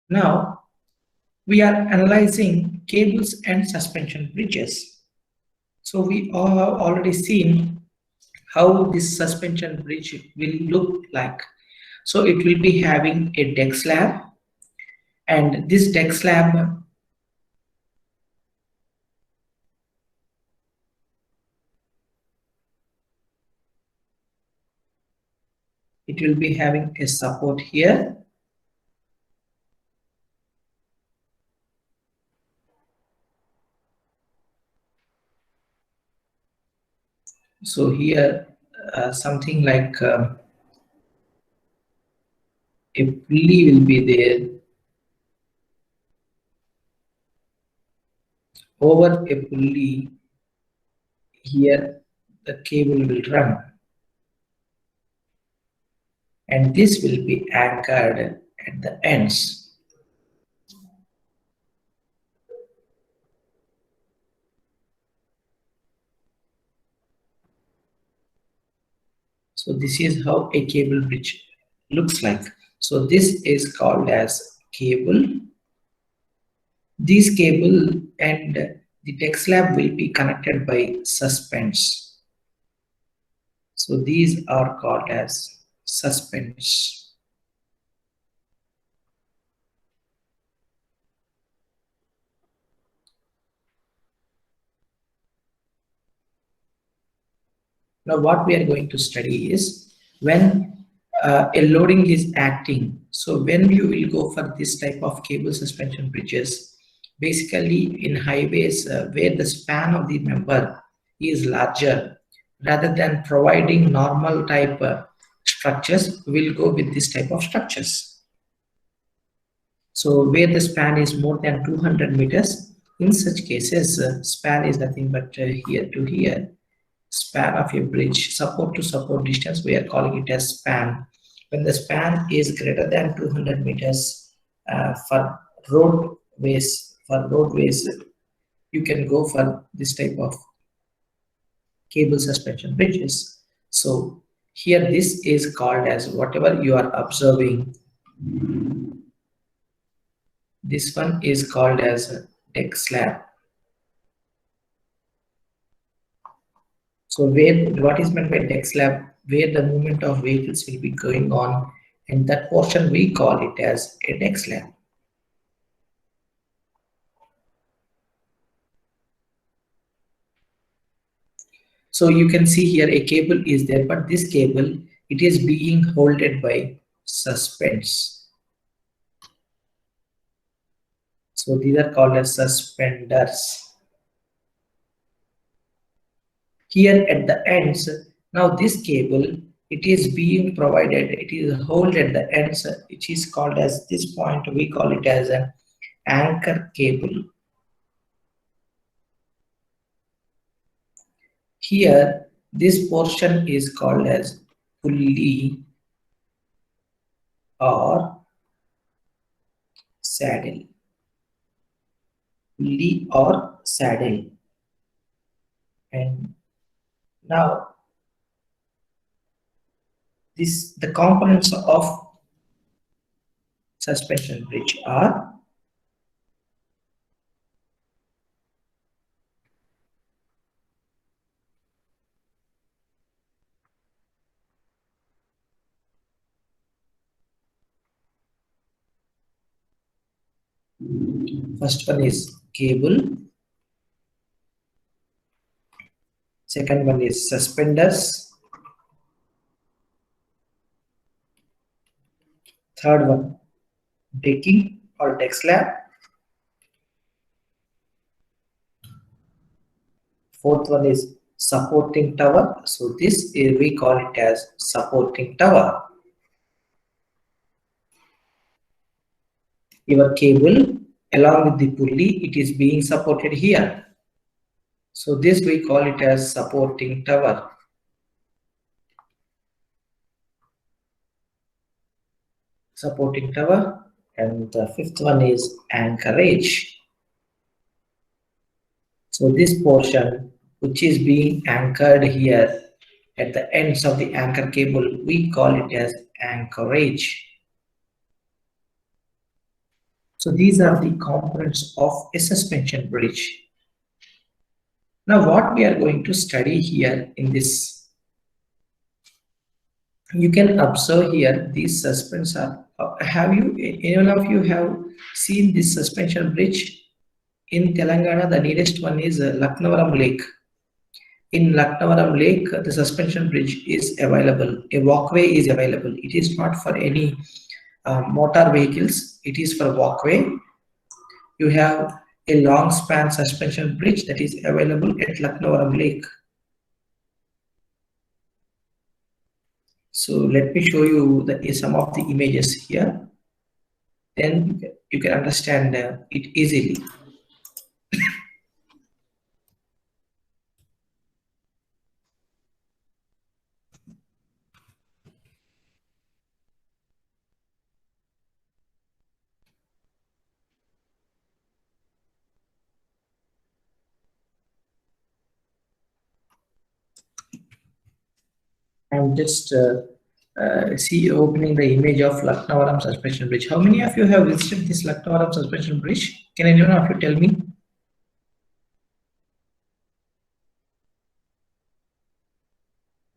Now we are analyzing cables and suspension bridges. So we all have already seen how this suspension bridge will look like. So it will be having a deck slab, and this deck slab it will be having a support here. So here something like a pulley will be there. Over a pulley here the cable will run, and this will be anchored at the ends. So this is how a cable bridge looks like. So this is called as cable. This cable and the deck slab will be connected by suspends. So these are called as suspends. Now what we are going to study is when a loading is acting. So when you will go for this type of cable suspension bridges, basically in highways where the span of the member is larger, rather than providing normal type structures, we'll go with this type of structures. So where the span is more than 200 meters, in such cases, span is nothing but here to here. Span of a bridge, support to support distance, we are calling it as span. When the span is greater than 200 meters for roadways, you can go for this type of cable suspension bridges. So here this is called as whatever you are observing. This one is called as a deck slab. So what is meant by deck slab? Where the movement of vehicles will be going on, and that portion we call it as a deck slab. So you can see here a cable is there, but this cable, it is being holded by suspends. So these are called as suspenders. Here at the ends, now this cable, it is being provided, it is held at the ends, which is called as this point, we call it as an anchor cable. Here, this portion is called as pulley or saddle. Pulley or saddle. And now, the components of suspension bridge are first one is cable, second one is suspenders, third one decking or deck slab, fourth one is supporting tower. So this is, we call it as supporting tower. Your cable along with the pulley, it is being supported here. So this we call it as supporting tower. Supporting tower. And the fifth one is anchorage. So this portion which is being anchored here at the ends of the anchor cable, we call it as anchorage. So these are the components of a suspension bridge. Now what we are going to study here in this, you can observe here these suspensions are, have you, anyone of you have seen this suspension bridge? In Telangana, the nearest one is Laknavaram Lake. In Laknavaram Lake, the suspension bridge is available. A walkway is available. It is not for any motor vehicles. It is for walkway. You have a long span suspension bridge that is available at Laknavaram Lake. So let me show you some of the images here. Then you can understand it easily. I'm just opening the image of Laknavaram suspension bridge. How many of you have visited this Laknavaram suspension bridge? Can anyone of you tell me?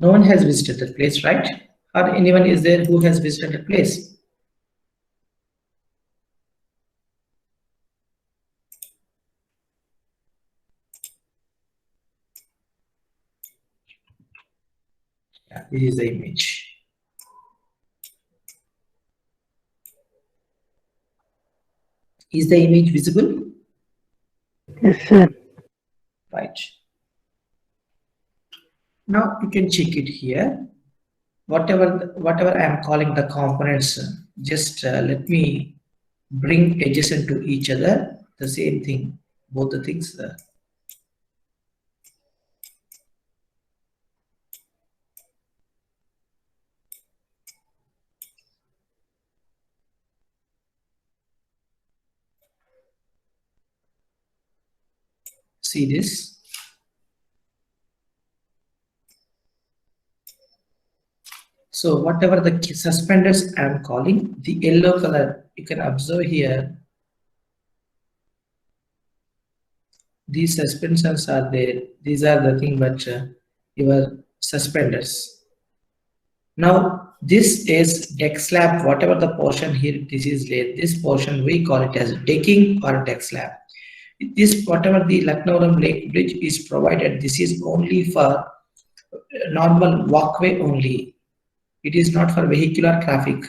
No one has visited the place, right? Or anyone is there who has visited the place? Yeah, this is the image. Is the image visible? Yes, sir. Right. Now you can check it here. Whatever I am calling the components, just let me bring adjacent to each other. The same thing, both the things. See this? So whatever the suspenders I am calling, the yellow color, you can observe here. These suspensions are there. These are the thing, but your suspenders. Now this is deck slab. Whatever the portion here, this is there. This portion we call it as decking or deck slab. This whatever the Laknavaram Lake Bridge is provided. This is only for normal walkway only. It is not for vehicular traffic.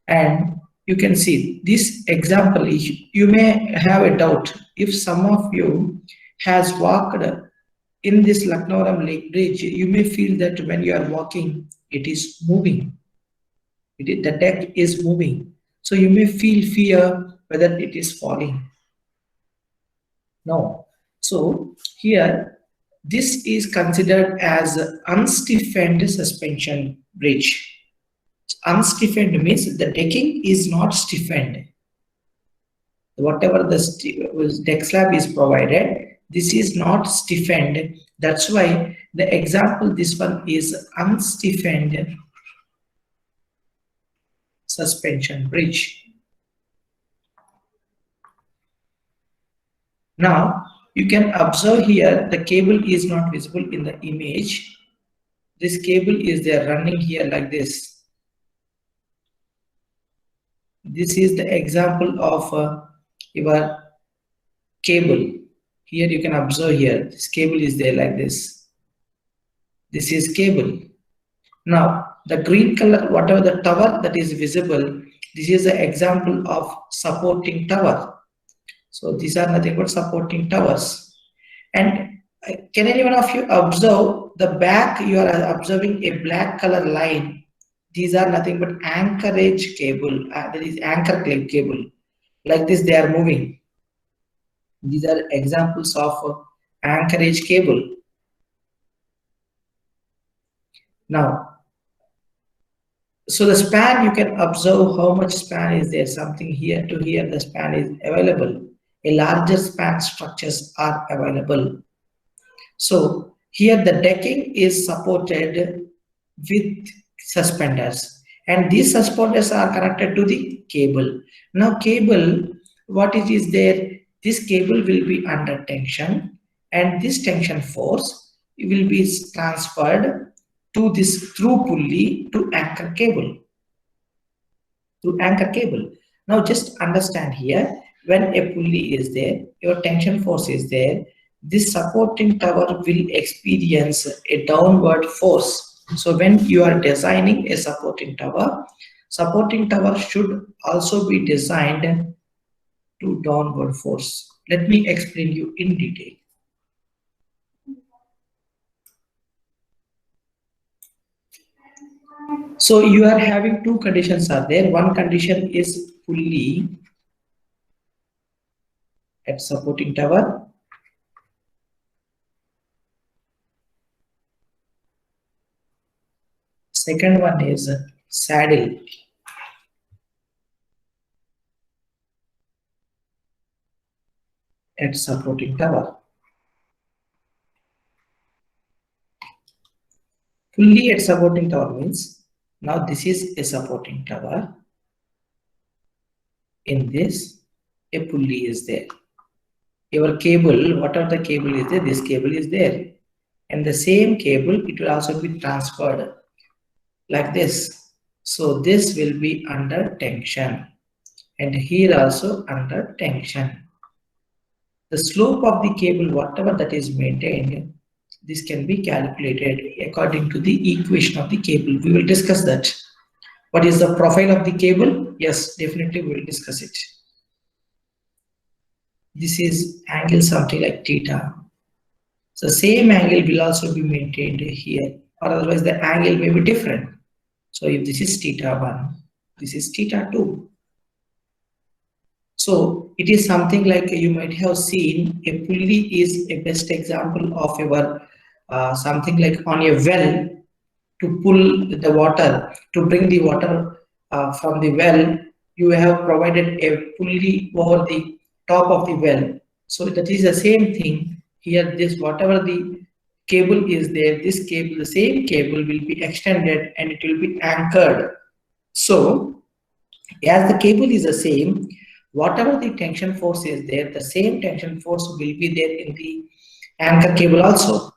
And you can see this example, you may have a doubt if some of you has walked in this Laknavaram Lake Bridge, you may feel that when you are walking, it is moving. The deck is moving. So you may feel fear whether it is falling. No. So here, this is considered as unstiffened suspension bridge. Unstiffened means the decking is not stiffened. Whatever the deck slab is provided, this is not stiffened. That's why the example, this one is unstiffened suspension bridge. Now you can observe here the cable is not visible in the image. This cable is there running here like this. This is the example of your cable. Here you can observe here, this cable is there like this. This is cable. Now the green color, whatever the tower that is visible, this is the example of supporting tower. So these are nothing but supporting towers. And can anyone of you observe the back? You are observing a black color line. These are nothing but anchorage cable. That is anchor cable. Like this, they are moving. These are examples of anchorage cable. Now, so the span, you can observe how much span is there. Something here to here, the span is available. A larger span structures are available. So here the decking is supported with suspenders, and these suspenders are connected to the cable. Now cable, what it is there, this cable will be under tension, and this tension force will be transferred to this through pulley to anchor cable. Now just understand here, when a pulley is there, your tension force is there, this supporting tower will experience a downward force. So when you are designing a supporting tower should also be designed to downward force. Let me explain you in detail. So you are having two conditions are there. One condition is pulley at supporting tower. Second one is saddle at supporting tower. Pulley at supporting tower means, now this is a supporting tower. In this, a pulley is there. Your cable, whatever the cable is there, this cable is there. And the same cable, it will also be transferred like this. So this will be under tension. And here also under tension. The slope of the cable, whatever that is maintained, this can be calculated according to the equation of the cable. We will discuss that. What is the profile of the cable? Yes, definitely we will discuss it. This is angle something like theta. So same angle will also be maintained here, or otherwise the angle may be different. So if this is theta 1, this is theta 2. So it is something like you might have seen a pulley is a best example of your something like on a well to pull the water, to bring the water from the well, you have provided a pulley over the top of the well. So that is the same thing here. This whatever the cable is there, this cable, the same cable will be extended and it will be anchored. So as the cable is the same, whatever the tension force is there, the same tension force will be there in the anchor cable also.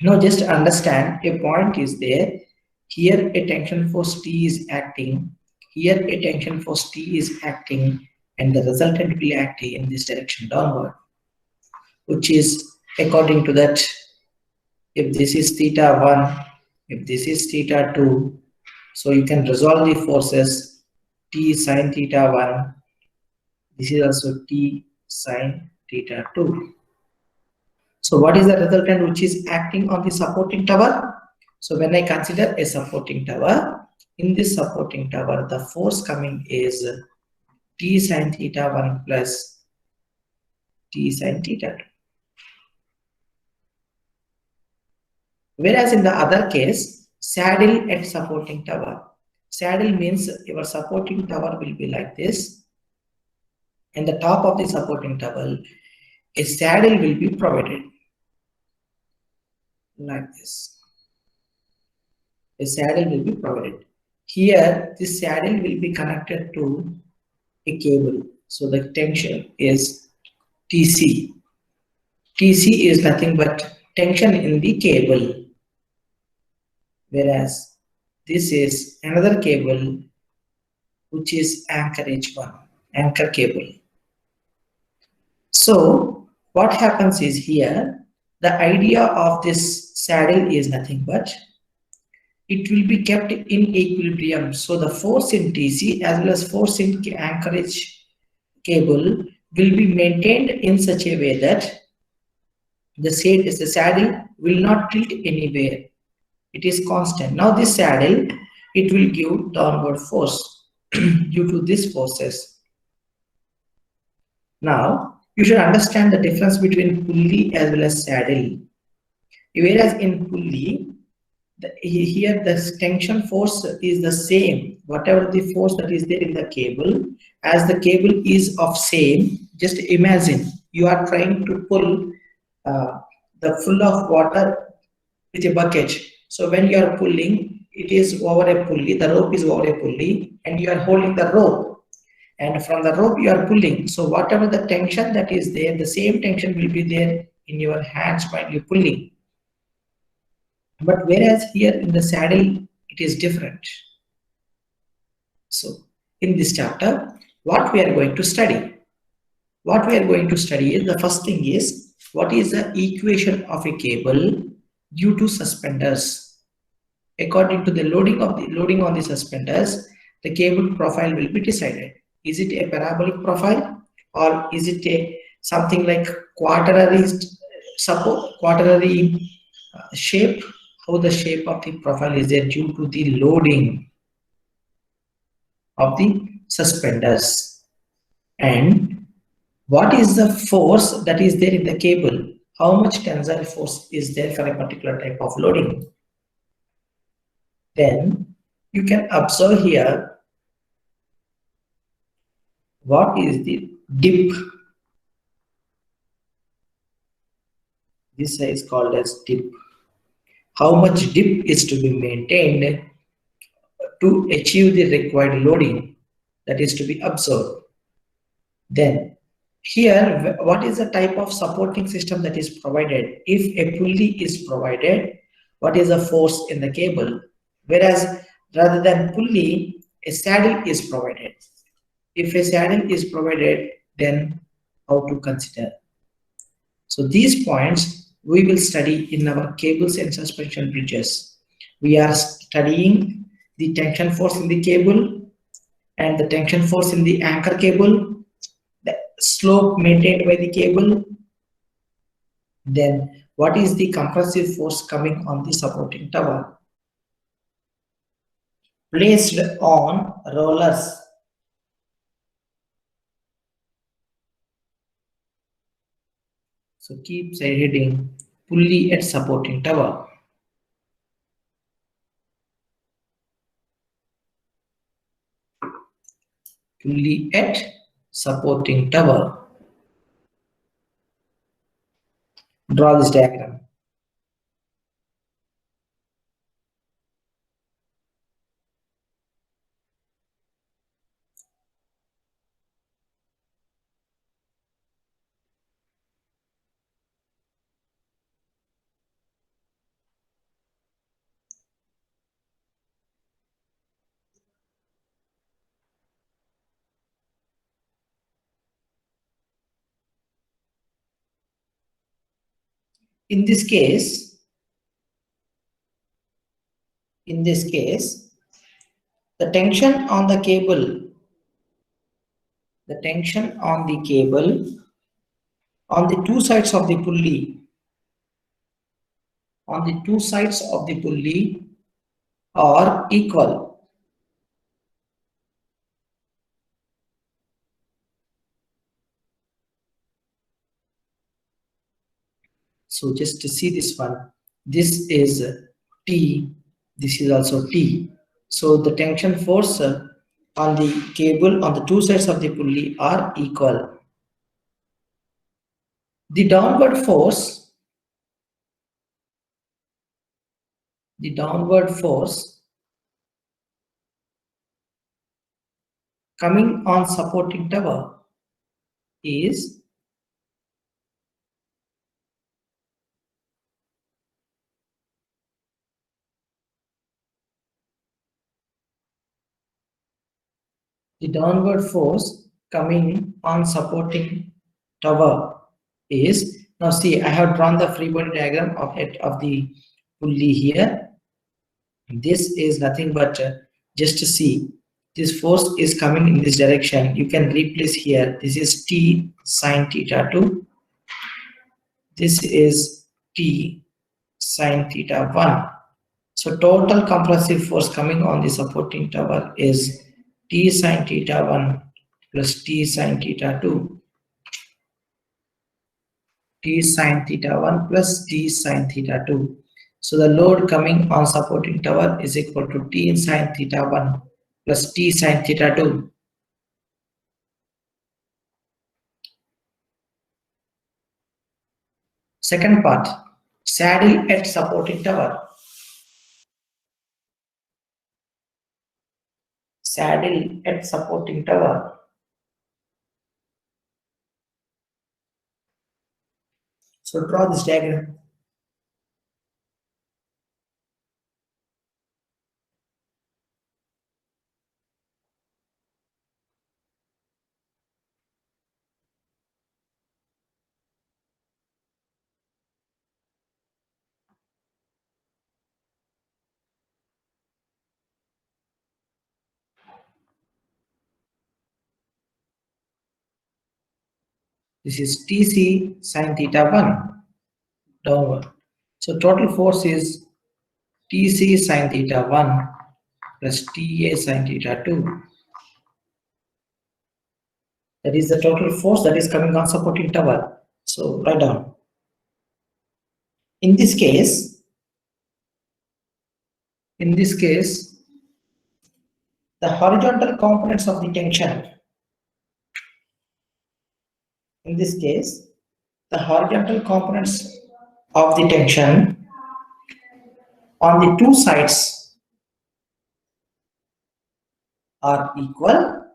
Now just understand, a point is there, here a tension force T is acting, here a tension force T is acting, and the resultant will act in this direction downward, which is according to that, if this is theta 1, if this is theta 2, so you can resolve the forces T sine theta 1, this is also T sine theta 2. So what is the resultant which is acting on the supporting tower? So when I consider a supporting tower, in this supporting tower, the force coming is T sine theta 1 plus T sine theta 2. Whereas in the other case, saddle at supporting tower. Saddle means your supporting tower will be like this. And the top of the supporting tower, a saddle will be provided like this. A saddle will be provided. Here, this saddle will be connected to a cable. So the tension is TC. TC is nothing but tension in the cable. Whereas this is another cable which is Anchorage 1, anchor cable. So what happens is here, the idea of this saddle is nothing but it will be kept in equilibrium. So the force in TC as well as force in Anchorage cable will be maintained in such a way that the saddle will not tilt anywhere. It is constant. Now this saddle, it will give downward force due to these forces. Now you should understand the difference between pulley as well as saddle. Whereas in pulley, here the tension force is the same, whatever the force that is there in the cable, as the cable is of same. Just imagine you are trying to pull the full of water with a bucket. So when you are pulling, it is over a pulley, the rope is over a pulley, and you are holding the rope. and from the rope you are pulling. So whatever the tension that is there, the same tension will be there in your hands while you're pulling. But whereas here in the saddle, it is different. So in this chapter, what we are going to study? What we are going to study is, the first thing is, what is the equation of a cable due to suspenders? According to the loading on the suspenders, the cable profile will be decided. Is it a parabolic profile, or is it a something like quaternary support, quaternary shape? How the shape of the profile is there due to the loading of the suspenders, and what is the force that is there in the cable? How much tensile force is there for a particular type of loading? Then you can observe here what is the dip. This is called as dip. How much dip is to be maintained to achieve the required loading that is to be observed. Then here, what is the type of supporting system that is provided? If a pulley is provided, what is the force in the cable? Whereas rather than pulley, a saddle is provided. If a saddle is provided, then how to consider? So these points we will study in our cables and suspension bridges. We are studying the tension force in the cable and the tension force in the anchor cable, the slope maintained by the cable, then what is the compressive force coming on the supporting tower placed on rollers. So keep heading pulley at supporting tower. Pulley at supporting tower. Draw this diagram. In this case, the tension on the cable, on the two sides of the pulley, are equal. So just to see this one, this is T, this is also T. So the tension force on the cable on the two sides of the pulley are equal. The downward force coming on supporting tower is now see, I have drawn the free body diagram of the pulley here. This is nothing but just to see this force is coming in this direction. You can replace here. This is T sine theta 2. This is T sine theta 1. So total compressive force coming on the supporting tower is T sine theta 1 plus T sine theta 2. T sine theta 1 plus T sine theta 2. So the load coming on supporting tower is equal to T sine theta 1 plus T sine theta 2. Second part, saddle at supporting tower. Saddle at supporting tower. So draw this diagram. This is Tc sine theta 1 downward. So total force is Tc sine theta 1 plus Ta sine theta 2. That is the total force that is coming on supporting tower. So write down. In this case, the horizontal components of the tension. In this case, the horizontal components of the tension on the two sides are equal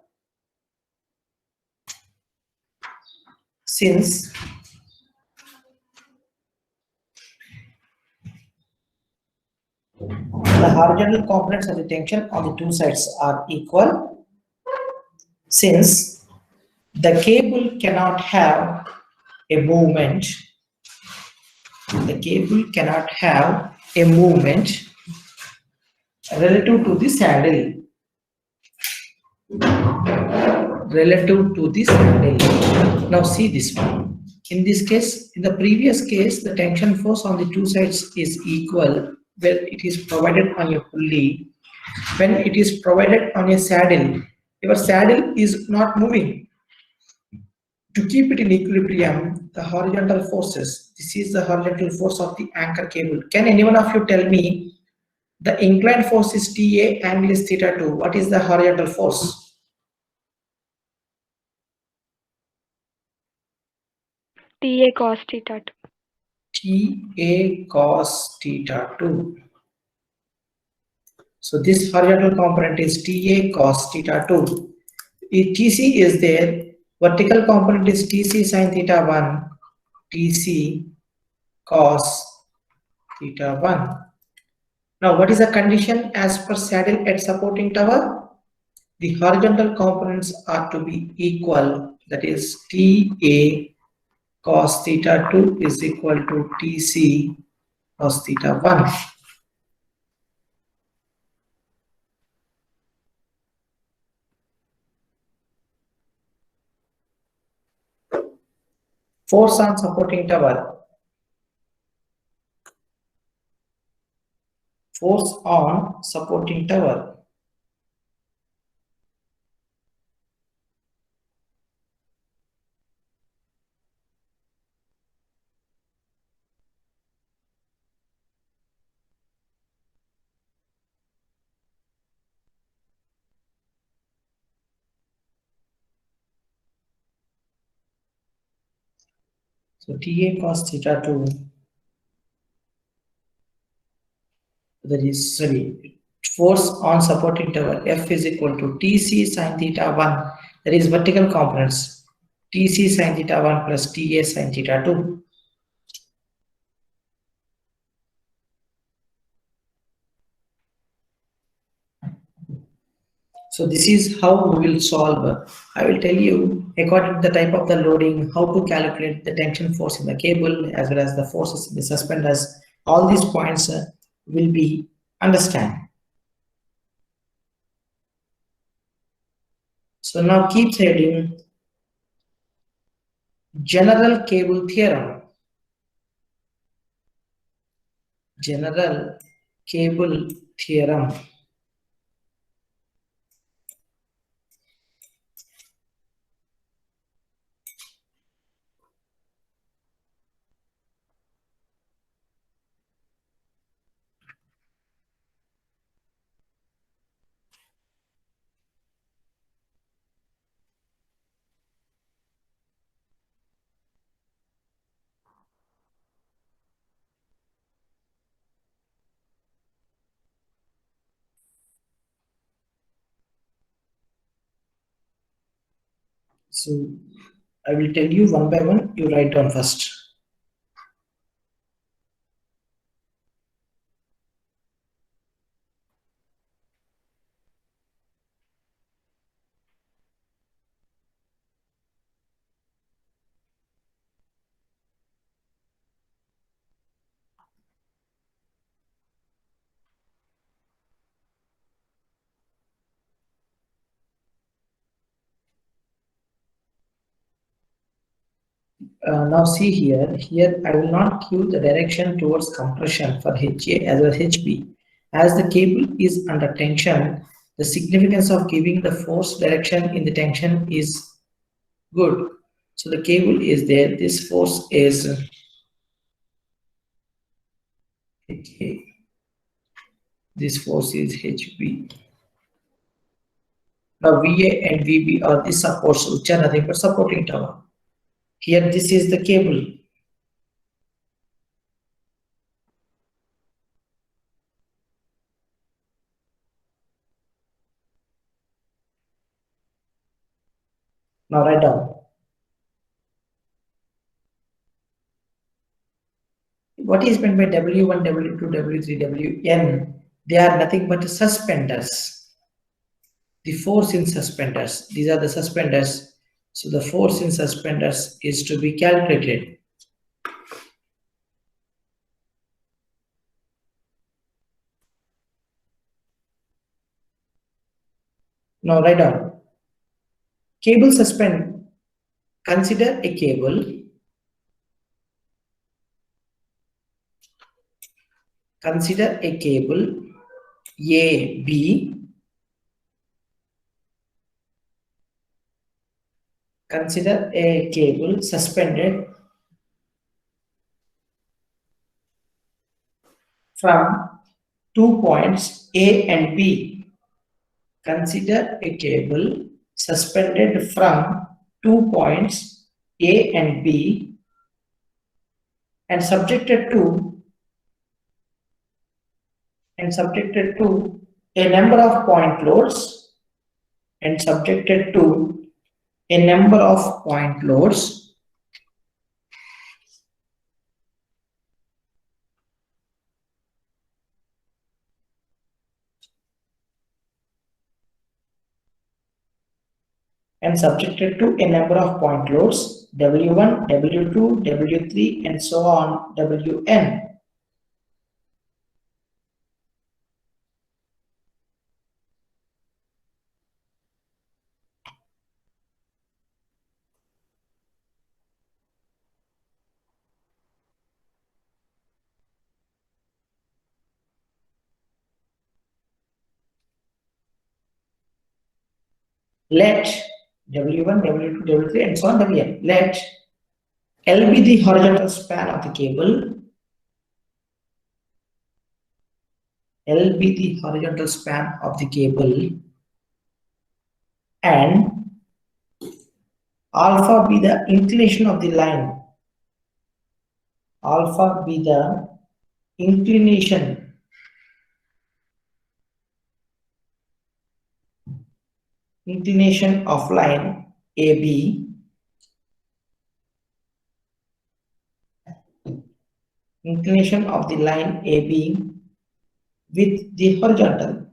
since the horizontal components of the tension on the two sides are equal since the cable cannot have a movement. The cable cannot have a movement relative to the saddle. Relative to the saddle. Now see this one. In this case, in the previous case, the tension force on the two sides is equal when it is provided on a pulley. When it is provided on a saddle, your saddle is not moving. To keep it in equilibrium, the horizontal forces, this is the horizontal force of the anchor cable. Can anyone of you tell me the inclined force is TA, angle is theta 2. What is the horizontal force? TA cos theta 2. TA cos theta 2. So this horizontal component is TA cos theta 2. If TC is there, vertical component is TC sin theta 1, TC cos theta 1. Now what is the condition as per saddle at supporting tower? The horizontal components are to be equal, that is TA cos theta 2 is equal to TC cos theta 1. Force on supporting tower. Force on supporting tower. So TA cos theta 2, that is, sorry, force on supporting tower F is equal to TC sin theta 1, that is vertical components, TC sin theta 1 plus TA sin theta 2. So this is how we will solve. I will tell you according to the type of the loading, how to calculate the tension force in the cable as well as the forces in the suspenders. All these points will be understand. So now keep reading general cable theorem. General cable theorem. So I will tell you one by one, you write down first. now see here, I will not give the direction towards compression for HA as well as HB. As the cable is under tension, the significance of giving the force direction in the tension is good. So the cable is there, this force is HA, this force is HB. Now VA and VB are the supports which are nothing but supporting tower. Here this is the cable. Now write down. What is meant by W1, W2, W3, Wn? They are nothing but suspenders. The force in suspenders. These are the suspenders. So the force in suspenders is to be calculated. Now write down. Cable suspend. Consider a cable. Consider a cable AB. Consider a cable suspended from 2 points A and B. Consider a cable suspended from 2 points A and B and subjected to a number of point loads W1, W2, W3 and so on Wn. Let W1, W2, W3 and so on Wn. Let L be the horizontal span of the cable. L be the horizontal span of the cable and alpha be the inclination of the line. Alpha be the inclination of line AB. Inclination of the line AB with the horizontal.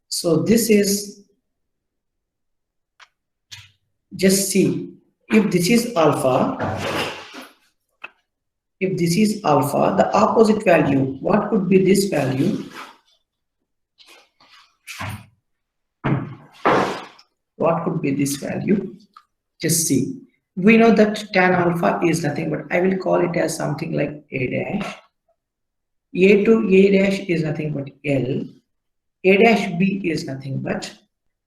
So this is, just see, if this is alpha, the opposite value, what could be this value? What could be this value? Just see. We know that tan alpha is nothing but, I will call it as something like A dash. A to A dash is nothing but L. A dash B is nothing but,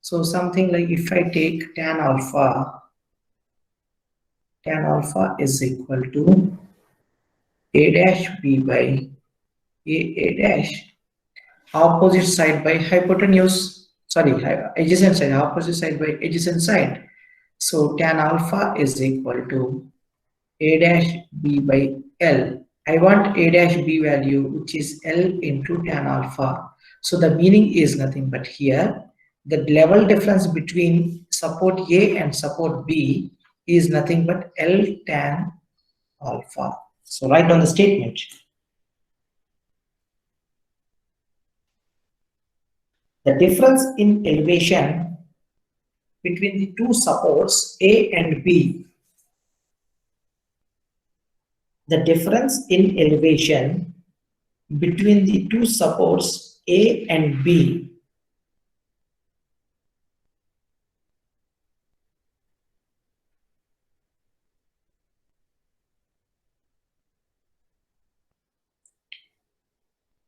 so something like if I take tan alpha is equal to A dash B by A dash, opposite side by hypotenuse, sorry, adjacent side, opposite side by adjacent side. So tan alpha is equal to A dash B by L. I want A dash B value, which is L into tan alpha. So the meaning is nothing but here, the level difference between support A and support B is nothing but L tan alpha. So write down the statement. The difference in elevation between the two supports A and B the difference in elevation between the two supports A and B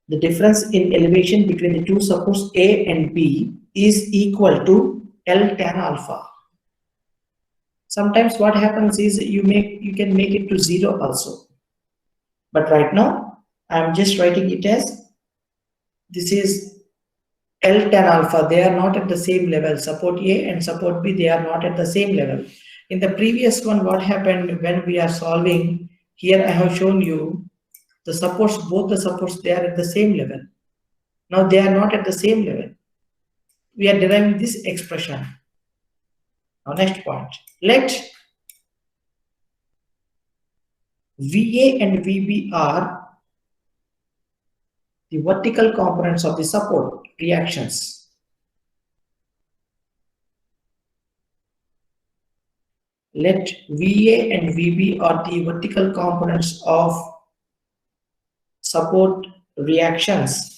the difference in elevation between the two supports A and B is equal to L tan alpha. Sometimes what happens is you can make it to 0 also. But right now I'm just writing it as this is L tan alpha. They are not at the same level. Support A and support B, they are not at the same level. In the previous one, what happened when we are solving, here I have shown you the supports, both the supports, they are at the same level. Now they are not at the same level. We are deriving this expression. Now next point. Let VA and VB are the vertical components of the support reactions. Let VA and VB are the vertical components of support reactions.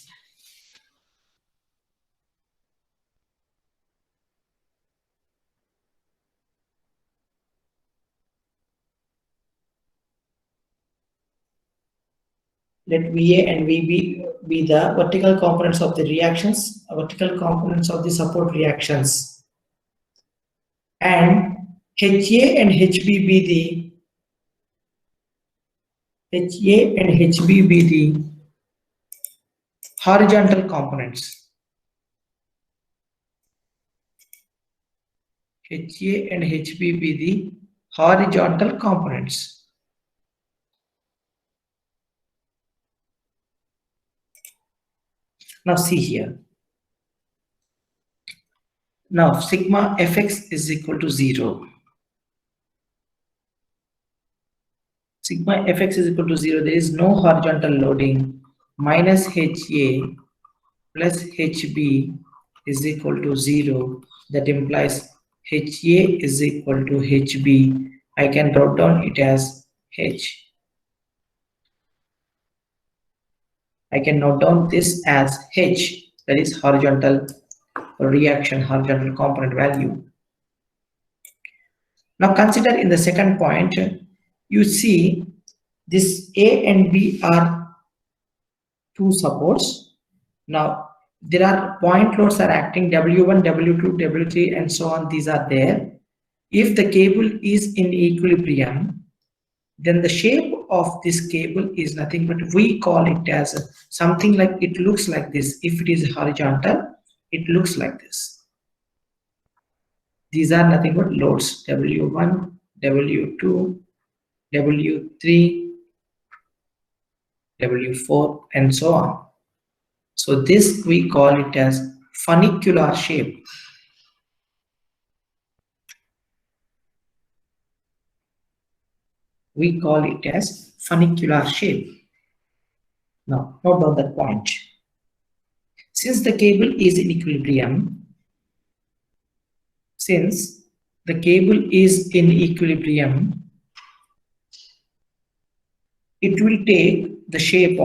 Let VA and VB be the vertical components of the reactions, vertical components of the support reactions. And HA and HB be the horizontal components. HA and HB be the horizontal components. Now see here. Now sigma fx is equal to 0. Sigma fx is equal to 0. There is no horizontal loading. Minus HA plus HB is equal to 0. That implies HA is equal to HB. I can write down it as H. I can note down this as H, that is horizontal reaction, horizontal component value. Now consider in the second point, you see this A and B are two supports. Now there are point loads are acting, W1, W2, W3 and so on, these are there. If the cable is in equilibrium, then the shape of this cable is nothing but we call it as something like, it looks like this. If it is horizontal, it looks like this. These are nothing but loads, W1, W2, W3, W4 and so on. So this we call it as funicular shape. We call it as funicular shape. Now note down that point. Since the cable is in equilibrium, it will take the shape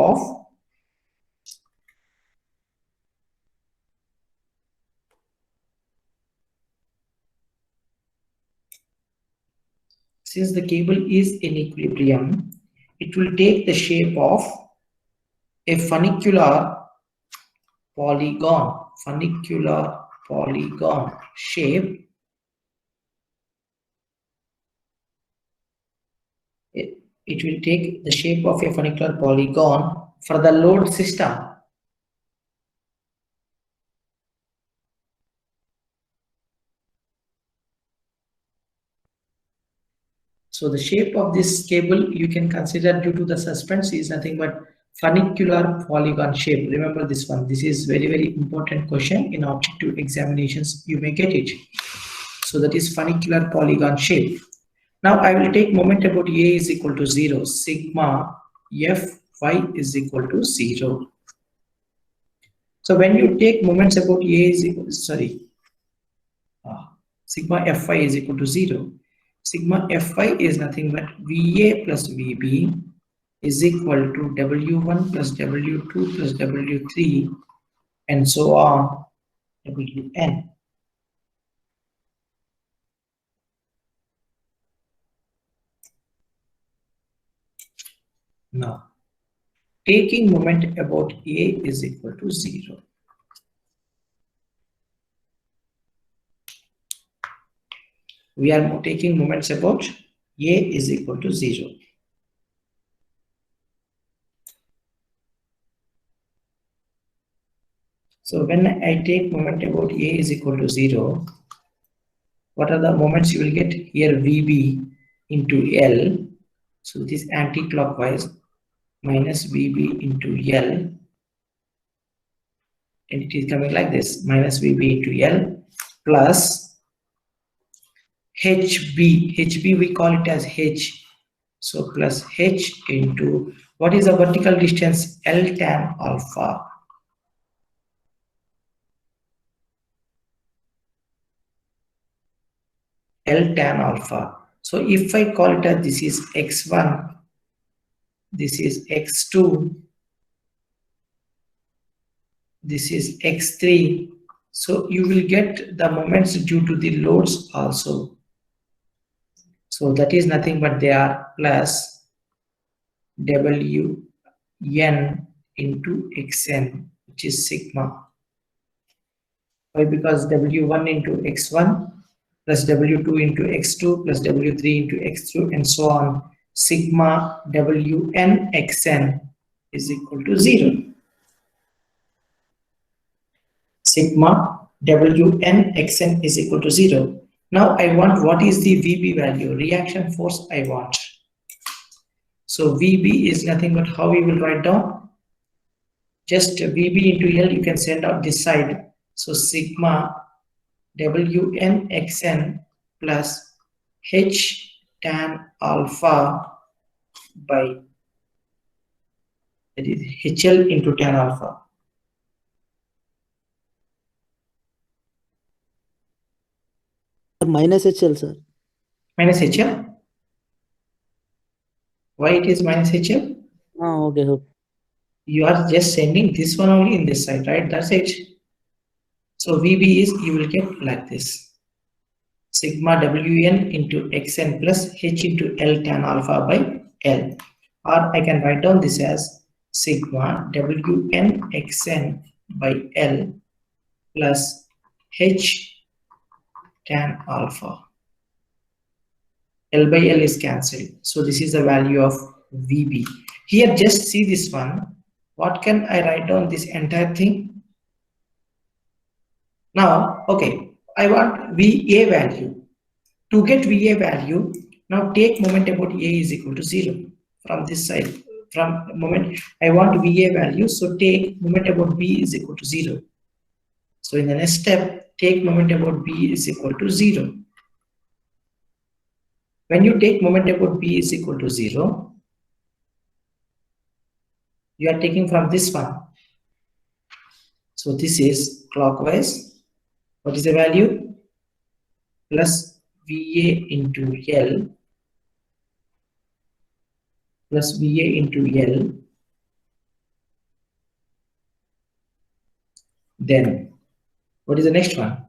of a funicular polygon shape. It will take the shape of a funicular polygon for the load system. So the shape of this cable you can consider due to the suspense is nothing but funicular polygon shape. Remember this one. This is very, very important question in objective examinations. You may get it. So that is funicular polygon shape. Now I will take moment about A is equal to 0. Sigma Fy is equal to 0. So when you take moments about A is equal to, sigma Fy is equal to 0. Sigma Fy is nothing but VA plus VB is equal to W1 plus W2 plus W3 and so on, Wn. Now, taking moment about A is equal to 0. We are taking moments about A is equal to 0. So when I take moment about A is equal to 0, what are the moments you will get? Here VB into L. So this anti-clockwise minus VB into L. And it is coming like this, minus VB into L plus HB. HB we call it as H. So plus H into, what is the vertical distance? L tan alpha. L tan alpha. So if I call it as this is x1, this is x2, this is x3. So you will get the moments due to the loads also. So that is nothing but they are plus Wn into xn, which is sigma. Why? Because W1 into x1 plus W2 into x2 plus W3 into x2 and so on, sigma Wn xn is equal to 0. Sigma Wn xn is equal to 0. Now I want what is the Vb value, reaction force I want. So Vb is nothing but how we will write down, just Vb into L, you can send out this side. So sigma Wn xn plus H tan alpha by, that is HL into tan alpha. Minus HL, sir. Minus HL? Why it is minus HL? Oh, okay. You are just sending this one only in this side, right? That's it. So Vb is, you will get like this. Sigma Wn into xn plus H into L tan alpha by L. Or I can write down this as sigma Wn xn by L plus H tan alpha. L by L is cancelled. So this is the value of Vb. Here just see this one. What can I write down this entire thing? Now, okay, I want Va value. To get Va value, now take moment about A is equal to 0 from this side. From moment, I want Va value, so take moment about B is equal to 0. So in the next step, take moment about B is equal to 0. When you take moment about B is equal to 0, you are taking from this one. So this is clockwise. What is the value? Plus Va into L plus Va into L. Then what is the next one?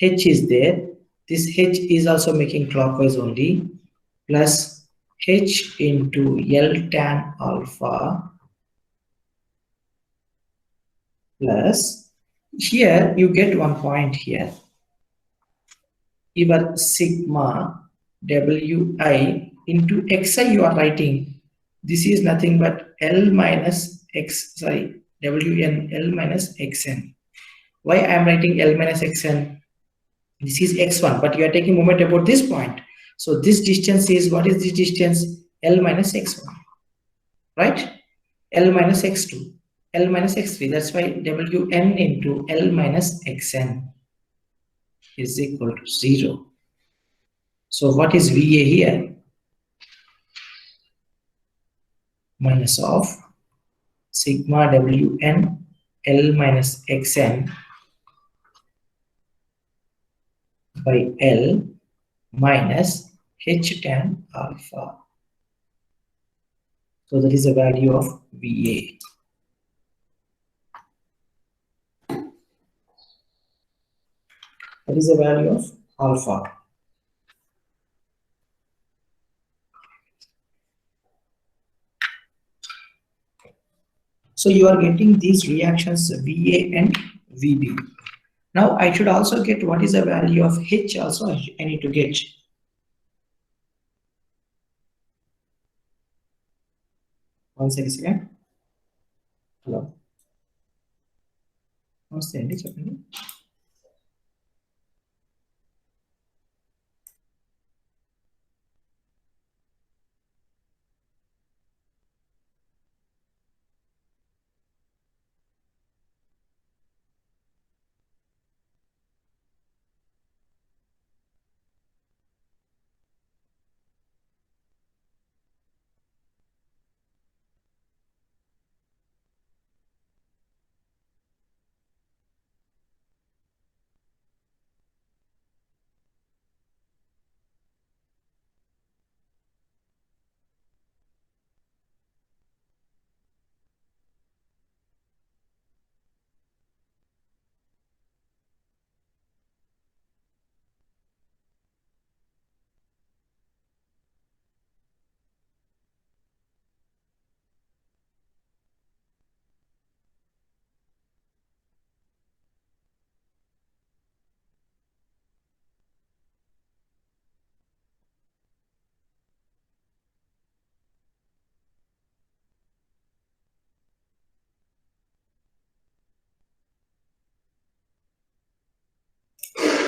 H is there. This H is also making clockwise only, plus H into L tan alpha plus, here you get one point here. Your sigma Wi into xi you are writing. This is nothing but L minus x, sorry, Wn L minus xn. Why I am writing L minus xn? This is x1, but you are taking moment about this point. So this distance is, what is this distance? L minus x1, right? L minus x2, L minus x3. That's why Wn into L minus xn is equal to 0. So what is Va here? Minus of sigma Wn L minus xn by L minus H tan alpha. So that is the value of VA. That is the value of alpha. So you are getting these reactions VA and VB. Now I should also get what is the value of H also. I need to get. One second. Hello. చెప్పండి.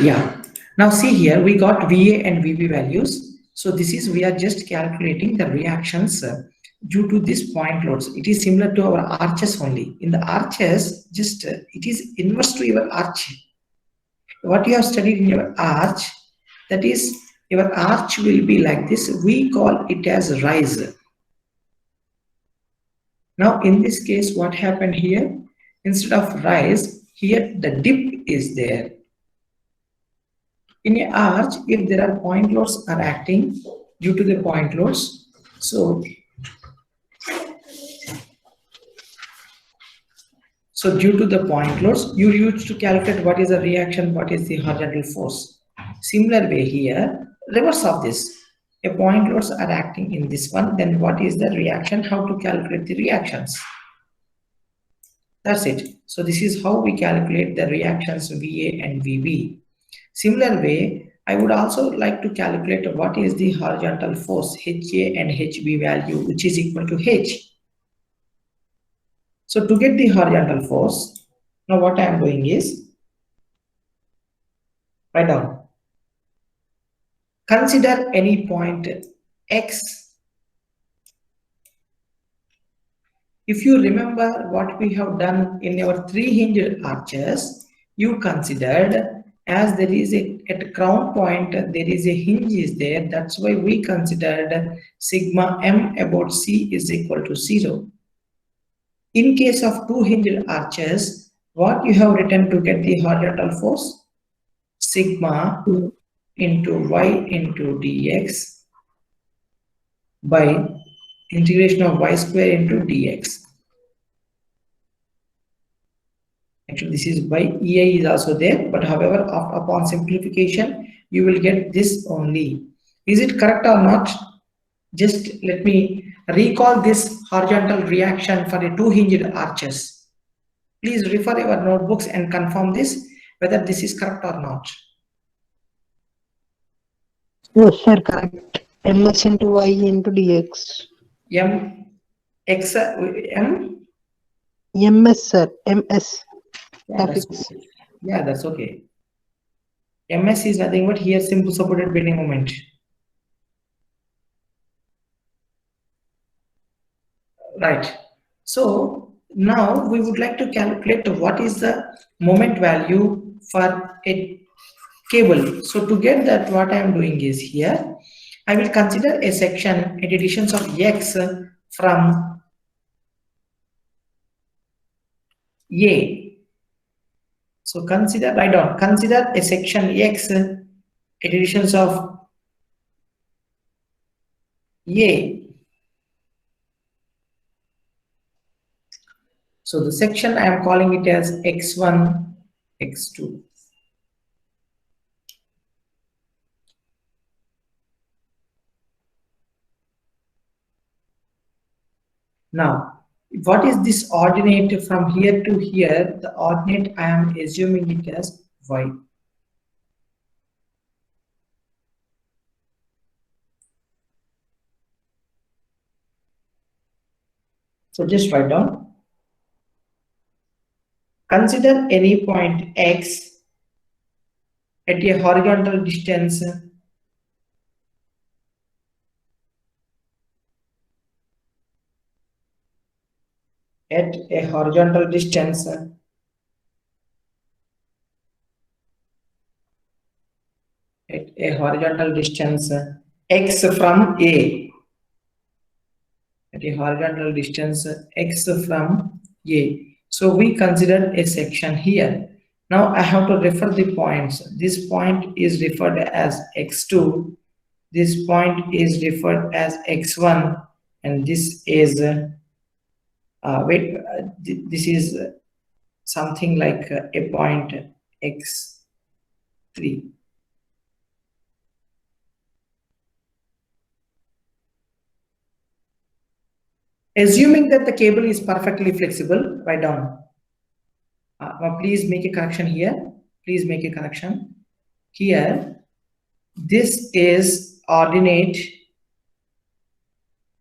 Yeah. Now see here, we got VA and VB values. So this is, we are just calculating the reactions due to this point loads. It is similar to our arches only. In the arches, just it is inverse to your arch. What you have studied in your arch, that is, your arch will be like this. We call it as rise. Now in this case, what happened here? Instead of rise, here the dip is there. In a arch, if there are point loads are acting due to the point loads, so due to the point loads, you used to calculate what is the reaction, what is the horizontal force. Similar way here, reverse of this. A point loads are acting in this one, then what is the reaction, how to calculate the reactions. That's it. So this is how we calculate the reactions VA and VB. Similar way, I would also like to calculate what is the horizontal force HA and HB value, which is equal to H. So to get the horizontal force, now what I am doing is, write down. Consider any point X. If you remember what we have done in our three-hinged arches, you considered as there is at crown point, there is a hinge is there. That's why we considered sigma m about C is equal to 0. In case of two-hinged arches, what you have written to get the horizontal force? Sigma into y into dx by integration of y square into dx. Actually, this is by EI is also there, but however, upon simplification, you will get this only. Is it correct or not? Just let me recall this horizontal reaction for the two-hinged arches. Please refer your notebooks and confirm this, whether this is correct or not. Yes, sir, correct. ms into y into dx. ms, sir. ms. Yeah, that's okay. Yeah, that's okay. MS is nothing but here simple supported bending moment. Right. So now we would like to calculate what is the moment value for a cable. So to get that, what I am doing is here, I will consider a section at a distance of X from A. So consider, write down, consider a section X at a distance of A So the section I am calling it as x1, x2. Now, what is this ordinate from here to here? The ordinate I am assuming it as y. So just write down. Consider any point x at a horizontal distance at a horizontal distance x from A. At a horizontal distance x from A. So we consider a section here. Now I have to refer the points. This point is referred as x2. This point is referred as x1, and this is this is something like a point x3. Assuming that the cable is perfectly flexible, write down. Please make a correction here. Please make a correction. Here, this is ordinate.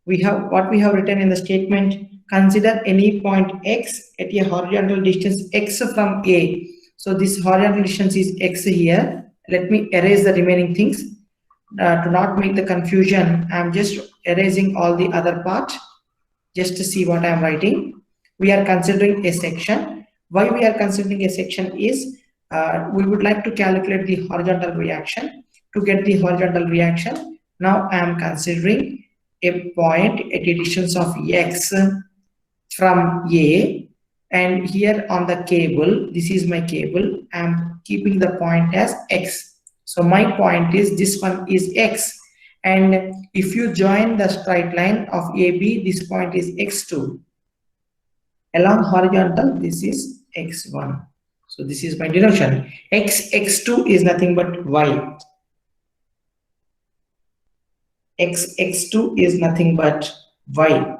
We have what we have written in the statement. Consider any point x at a horizontal distance x from A. So this horizontal distance is x here. Let me erase the remaining things. To not make the confusion, I am just erasing all the other part. Just to see what I am writing. We are considering a section. Why we are considering a section is we would like to calculate the horizontal reaction. To get the horizontal reaction, now I am considering a point at a distance of x from A, and here on the cable, this is my cable, I am keeping the point as x. So my point is, this one is x. And if you join the straight line of AB, this point is x2. Along horizontal, this is x1. So this is my direction. X2 is nothing but y. X2 is nothing but y.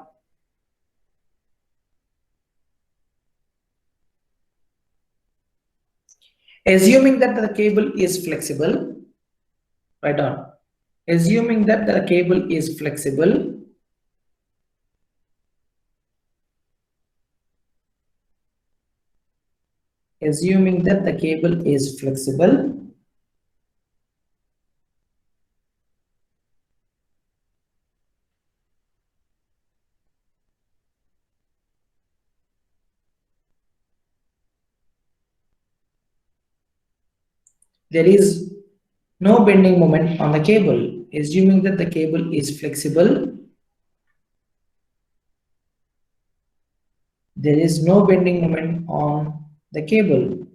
Assuming that the cable is flexible, write down. Assuming that the cable is flexible, there is no bending moment on the cable. Assuming that the cable is flexible, there is no bending moment on the cable.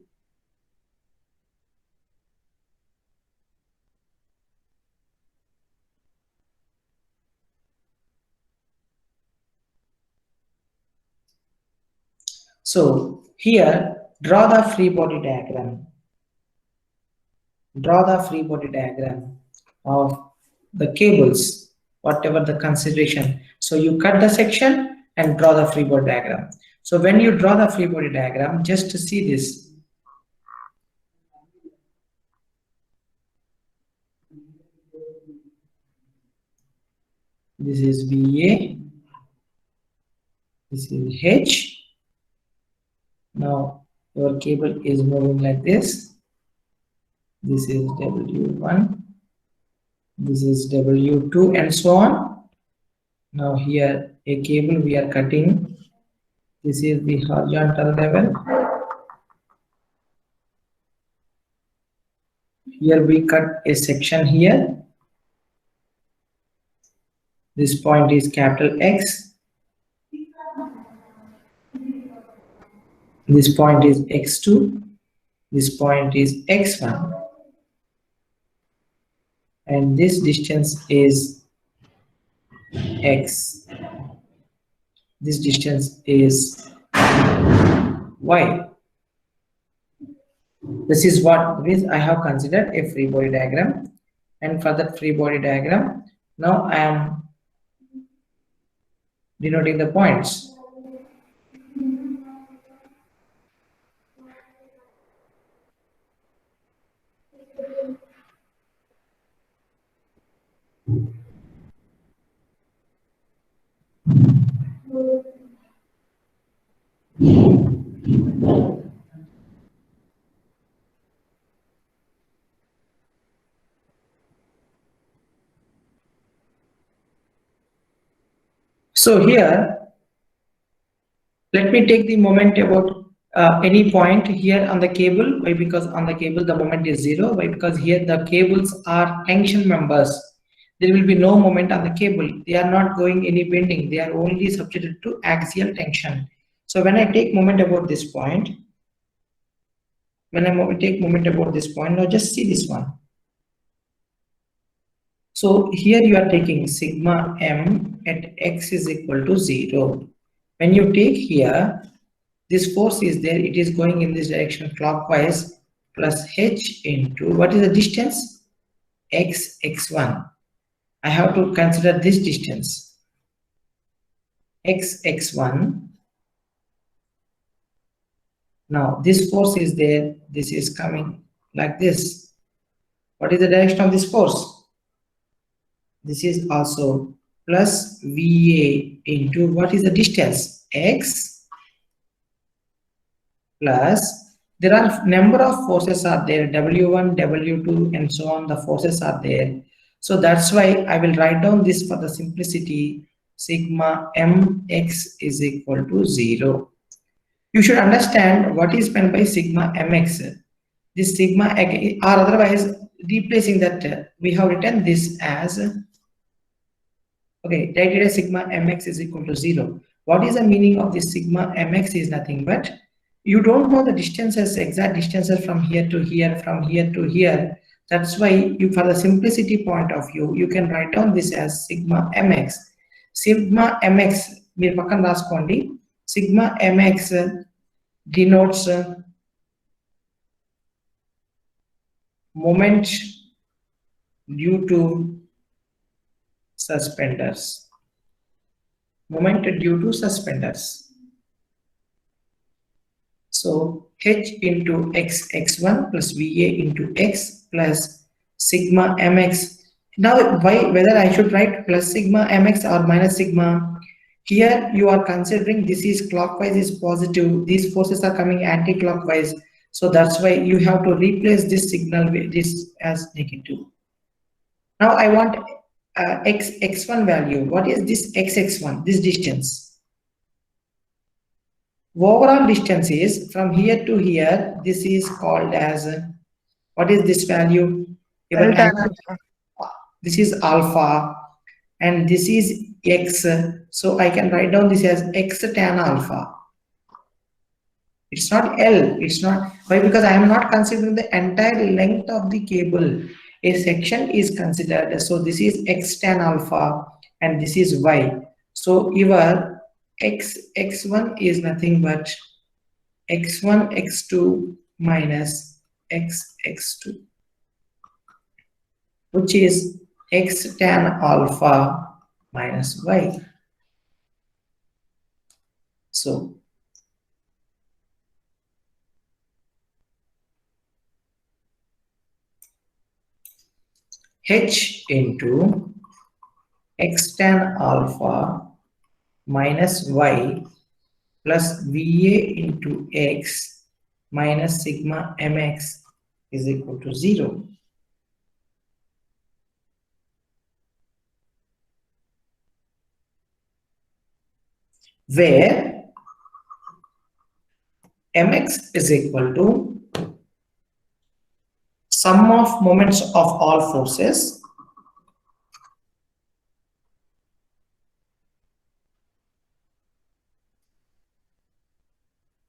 So here, draw the free body diagram. Draw the free body diagram of the cables, whatever the consideration. So you cut the section and draw the free body diagram. So when you draw the free body diagram, just to see this, this is BA, this is H. Now your cable is moving like this. This is W1, this is W2, and so on. Now here a cable we are cutting. This is the horizontal level. Here we cut a section here. This point is capital X. This point is X2. This point is X1. And this distance is X. This distance is y. This is what means I have considered a free body diagram, and for that free body diagram, now I am denoting the points. So here, let me take the moment about any point here on the cable. Why? Because on the cable the moment is 0. Why? Because here the cables are tension members. There will be no moment on the cable. They are not going any bending. They are only subjected to axial tension. So when I take moment about this point, now just see this one. So here you are taking sigma m at x is equal to 0. When you take here, this force is there, it is going in this direction clockwise, plus h into, what is the distance? x1. I have to consider this distance, x1. Now this force is there, this is coming like this. What is the direction of this force? This is also plus VA into, what is the distance? X plus, there are number of forces are there, W1, W2 and so on, the forces are there. So that's why I will write down this for the simplicity, sigma mx is equal to 0. You should understand what is meant by sigma mx. This sigma, or otherwise replacing that, we have written this as, okay, write it as sigma mx is equal to 0. What is the meaning of this sigma mx is nothing but, you don't know the distances, exact distances from here to here, from here to here. That's why you, for the simplicity point of view, you can write down this as sigma mx. Sigma mx, meer pakkan raskondi. Sigma mx denotes moment due to suspenders. Moment due to suspenders. So h into x1 plus VA into x plus sigma mx. Now why, whether I should write plus sigma mx or minus sigma, here you are considering this is clockwise is positive, these forces are coming anti-clockwise, so that's why you have to replace this signal with this as negative. Now I want x1 value. What is this x1? This distance. Overall distance is from here to here. This is called as, what is this value? This is alpha and this is x. So I can write down this as x tan alpha. It's not L. It's not. Why? Because I am not considering the entire length of the cable. A section is considered. So this is x tan alpha and this is y. So your x1 is nothing but x1 x2 minus x2, which is x tan alpha minus y. So h into x tan alpha minus y plus VA into x minus sigma mx is equal to 0. Where mx is equal to sum of moments of all forces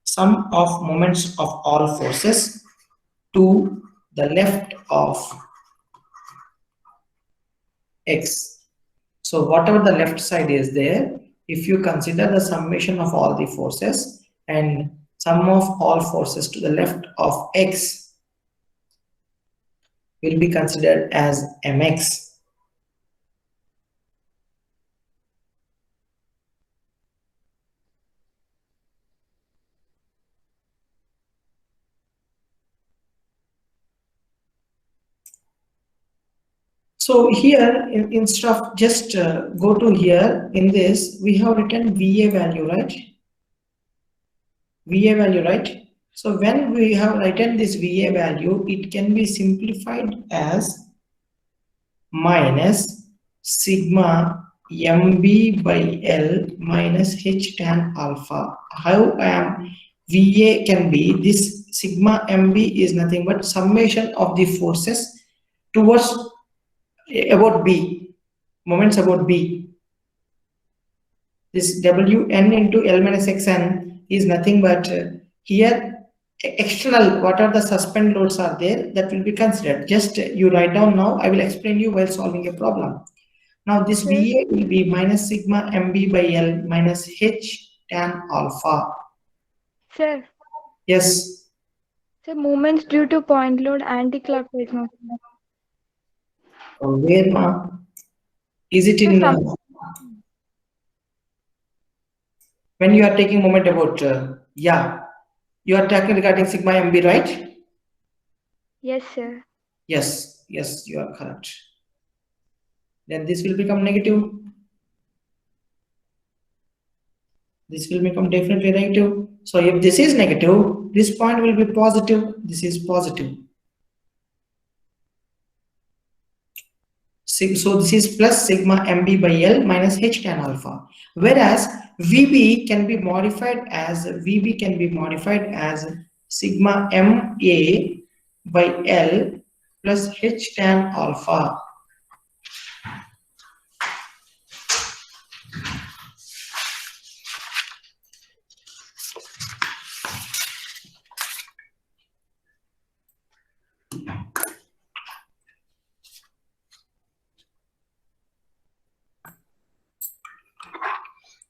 sum of moments of all forces to the left of x. So whatever the left side is there, if you consider the summation of all the forces and sum of all forces to the left of x will be considered as mx. So here, instead of just go to here, in this, we have written VA value, right? VA value, right? So when we have written this VA value, it can be simplified as minus sigma MB by L minus H tan alpha. How VA can be, this sigma MB is nothing but summation of the forces towards about B, moments about B. This Wn into L minus Xn is nothing but here external, what are the suspend loads are there, that will be considered. Just you write down now, I will explain you while solving a problem. Now this VA will be minus sigma MB by L minus H tan alpha. Sir. Yes. So movements due to point load anti-clockwise motion. Where ma? Is it in when you are taking moment about yeah, you are talking regarding sigma MB, right? Yes, sir. Yes, yes, you are correct. Then this will become negative. This will become definitely negative. So if this is negative, this point will be positive. This is positive. So this is plus sigma MB by L minus H tan alpha. Whereas VB can be modified as sigma MA by L plus H tan alpha.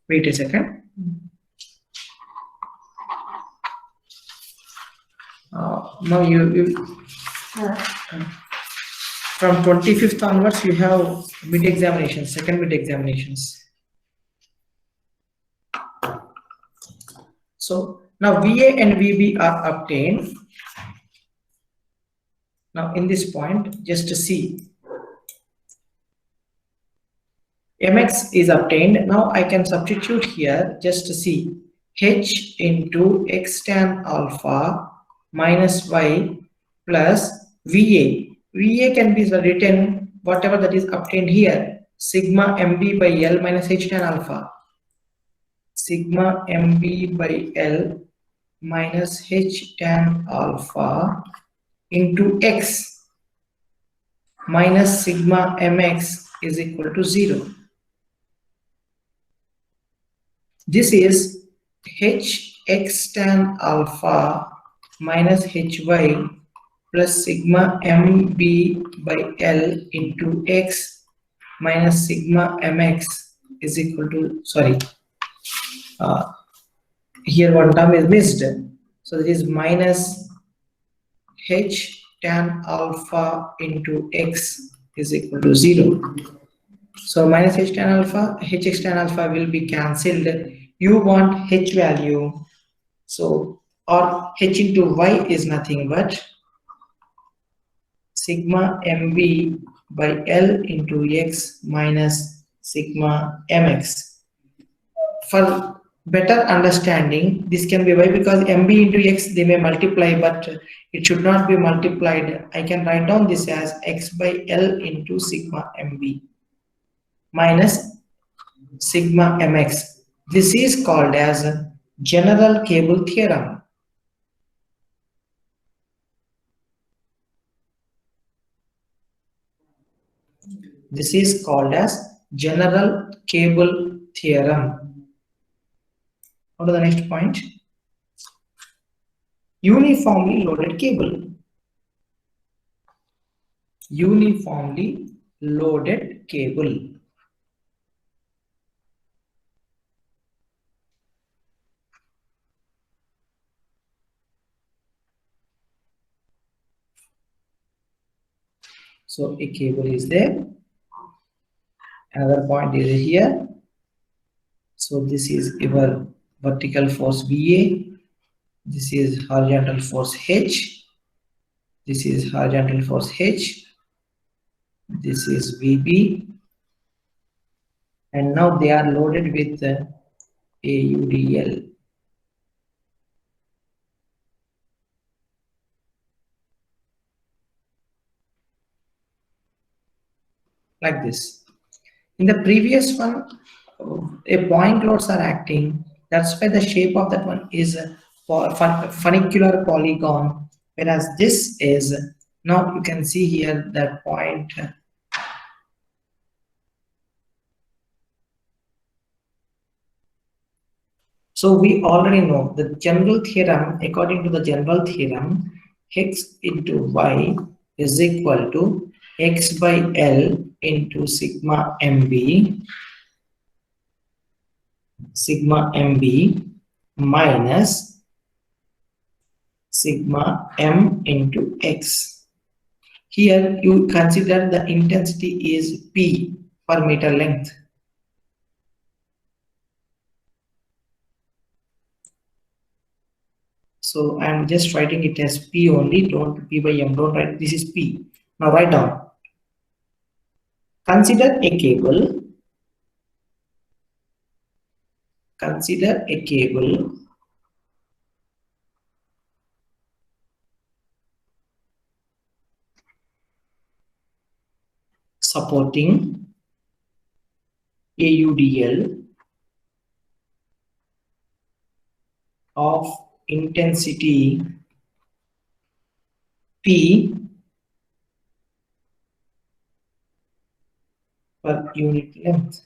Wait a second. Now you from 25th onwards you have mid examinations, second mid examinations. So now VA and VB are obtained. Now in this point, just to see, mx is obtained. Now I can substitute here just to see h into x tan alpha minus y plus VA. VA can be written whatever that is obtained here, sigma MB by L minus H tan alpha. Sigma MB by L minus H tan alpha into x minus sigma mx is equal to 0. This is hx tan alpha minus hy plus sigma mb by L into x minus sigma mx is equal to, sorry, here one term is missed. So this is minus h tan alpha into x is equal to 0. So minus h tan alpha, hx tan alpha will be cancelled. You want h value. So, or h into y is nothing but sigma mb by L into x minus sigma mx. For better understanding, this can be y because mb into x they may multiply, but it should not be multiplied. I can write down this as x by L into sigma mb minus sigma mx. This is called as general cable theorem. This is called as general cable theorem. Go to the next point. Uniformly loaded cable. Uniformly loaded cable. So a cable is there. Another point is here. So this is your vertical force VA. This is horizontal force H. This is horizontal force H. This is VB. And now they are loaded with AUDL. Like this. In the previous one, a point loads are acting. That's why the shape of that one is a funicular polygon. Whereas this is, now you can see here that point. So we already know the general theorem. According to the general theorem, x into y is equal to x by L into sigma mb minus sigma m into x. Here you consider the intensity is P per meter length. So I am just writing it as P only, don't P by M, don't write, this is P. Now write down. Consider a cable. Consider a cable supporting AUDL of intensity P per unit length.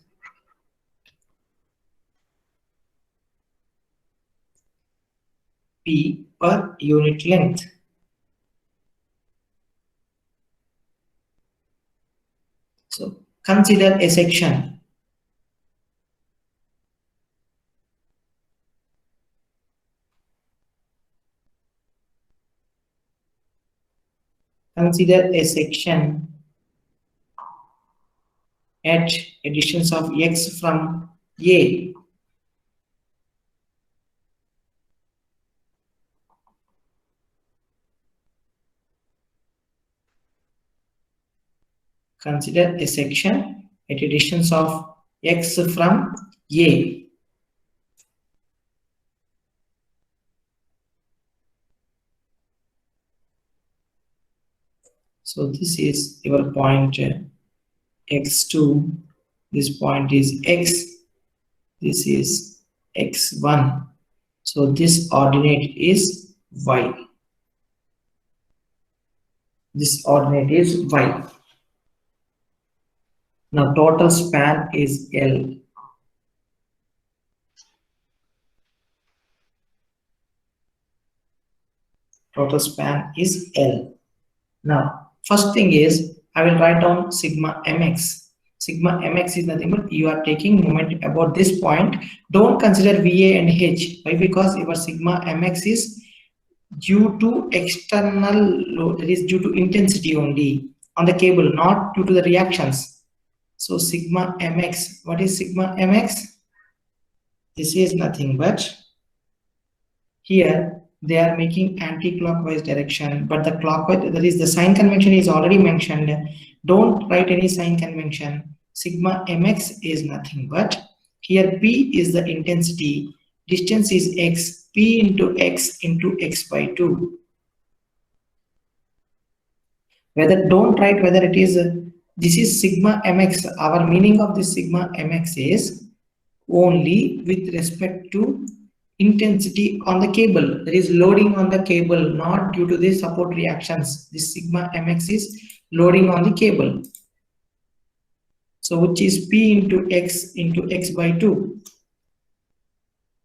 P per unit length. So consider a section. Consider a section at a distance of x from A. Consider a section at a distance of x from A. So this is your point x2, this point is x, this is x1. So this ordinate is y. This ordinate is y. Now total span is L. Total span is L. Now first thing is I will write down sigma mx. Sigma mx is nothing but you are taking moment about this point. Don't consider VA and H. Why? Because your sigma mx is due to external load, that is due to intensity only on the cable, not due to the reactions. So sigma mx, what is sigma mx? This is nothing but, here they are making anti-clockwise direction, but the clockwise, that is the sign convention is already mentioned. Don't write any sign convention. Sigma mx is nothing but, here P is the intensity, distance is x, P into x by 2. Whether, don't write whether it is, this is sigma mx. Our meaning of this sigma mx is only with respect to intensity on the cable. There is loading on the cable, not due to the support reactions. This sigma mx is loading on the cable. So which is P into x by 2.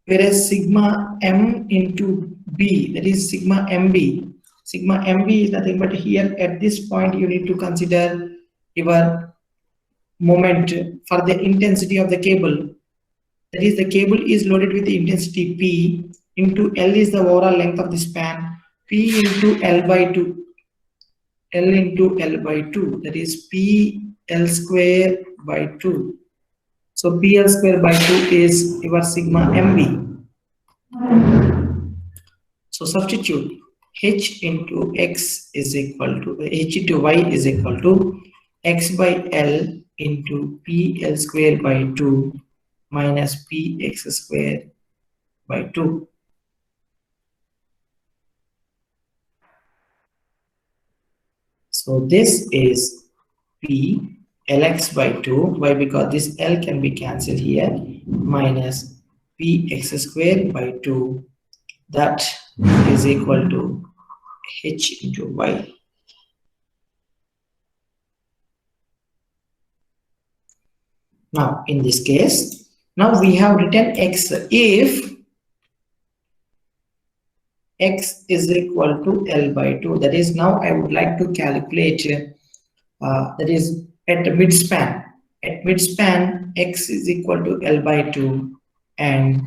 Whereas sigma m into b, that is sigma mb. Sigma mb is nothing but, here at this point you need to consider your moment for the intensity of the cable. That is, the cable is loaded with the intensity P into L is the overall length of the span, P into L by 2. L into L by 2, that is PL square by 2. So PL square by 2 is your sigma MB. So substitute H into X is equal to H into Y is equal to X by L into PL square by 2 minus PX square by 2. So this is P Lx by 2. Why? Because this L can be cancelled here, minus Px square by 2. That is equal to H into Y. Now in this case, now we have written X. If X is equal to L by 2, that is, now I would like to calculate that is at midspan. At midspan, X is equal to L by 2 and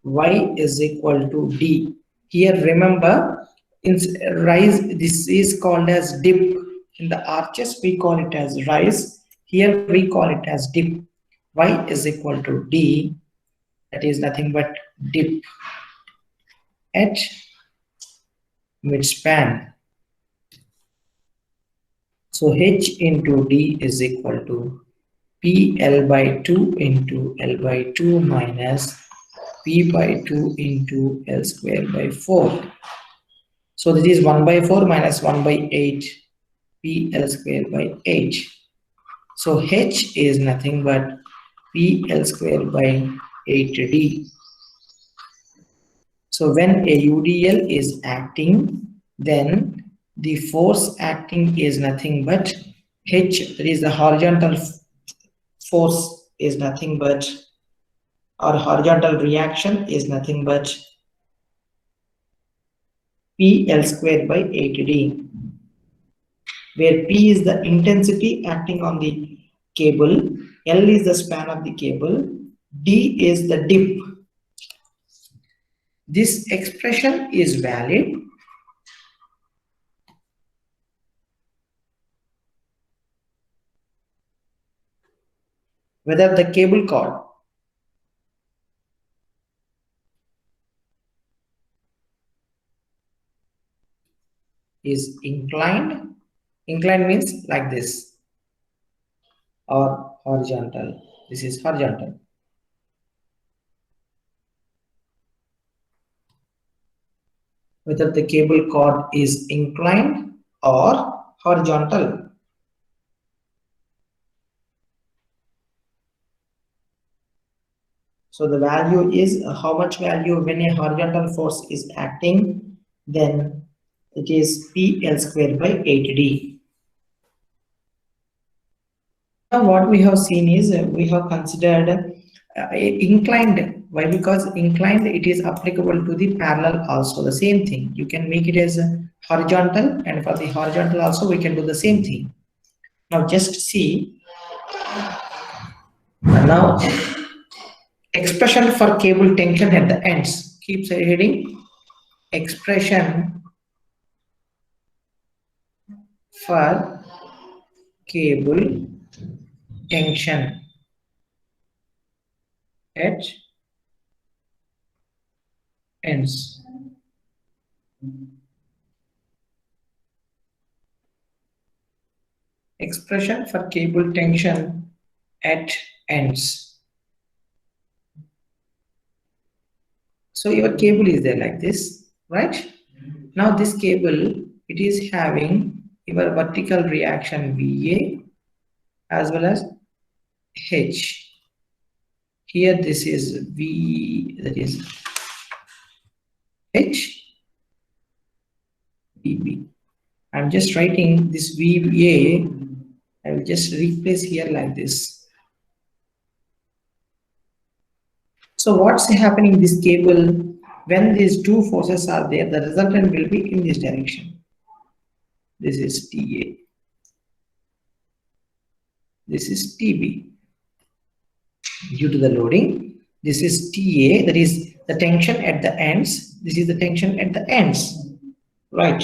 Y is equal to D. Here remember, in rise, this is called as dip. In the arches we call it as rise. Here we call it as dip. Y is equal to D. That is nothing but dip at midspan. So H into D is equal to PL by 2 into L by 2 minus P by 2 into L square by 4. So this is 1 by 4 minus 1 by 8, PL square by 8. So H is nothing but PL square by 8D. So when a UDL is acting, then the force acting is nothing but H, that is the horizontal force is nothing but, or horizontal reaction is nothing but PL square by 8D, where P is the intensity acting on the cable, L is the span of the cable, D is the dip. This expression is valid whether the cable cord is inclined. Inclined means like this, or horizontal. This is horizontal. Whether the cable cord is inclined or horizontal. So the value is how much value when a horizontal force is acting, then it is PL square by 8D. Now what we have seen is we have considered inclined. Why? Because inclined, it is applicable to the parallel also. The same thing. You can make it as horizontal, and for the horizontal also we can do the same thing. Now just see. Now expression for cable tension at the ends. Keep reading. Expression for cable tension at ends. Expression for cable tension at ends. So your cable is there like this, right? Now this cable, it is having your vertical reaction VA as well as H. Here this is V, that is H, VB. I'm just writing this VA, I will just replace here like this. So what's happening in this cable? When these two forces are there, the resultant will be in this direction. This is TA. This is TB. Due to the loading, this is TA, that is the tension at the ends. This is the tension at the ends, right?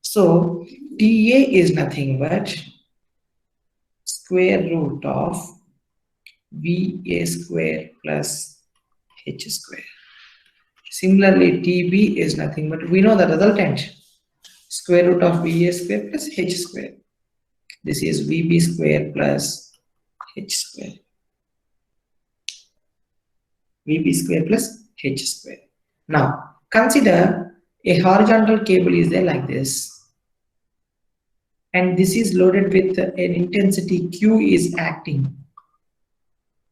So TA is nothing but square root of VA square plus H square. Similarly, TB is nothing but, we know the resultant, square root of VA square plus H square. This is VB square plus H square. VB square plus H square. Now, consider a horizontal cable is there like this. And this is loaded with an intensity Q is acting.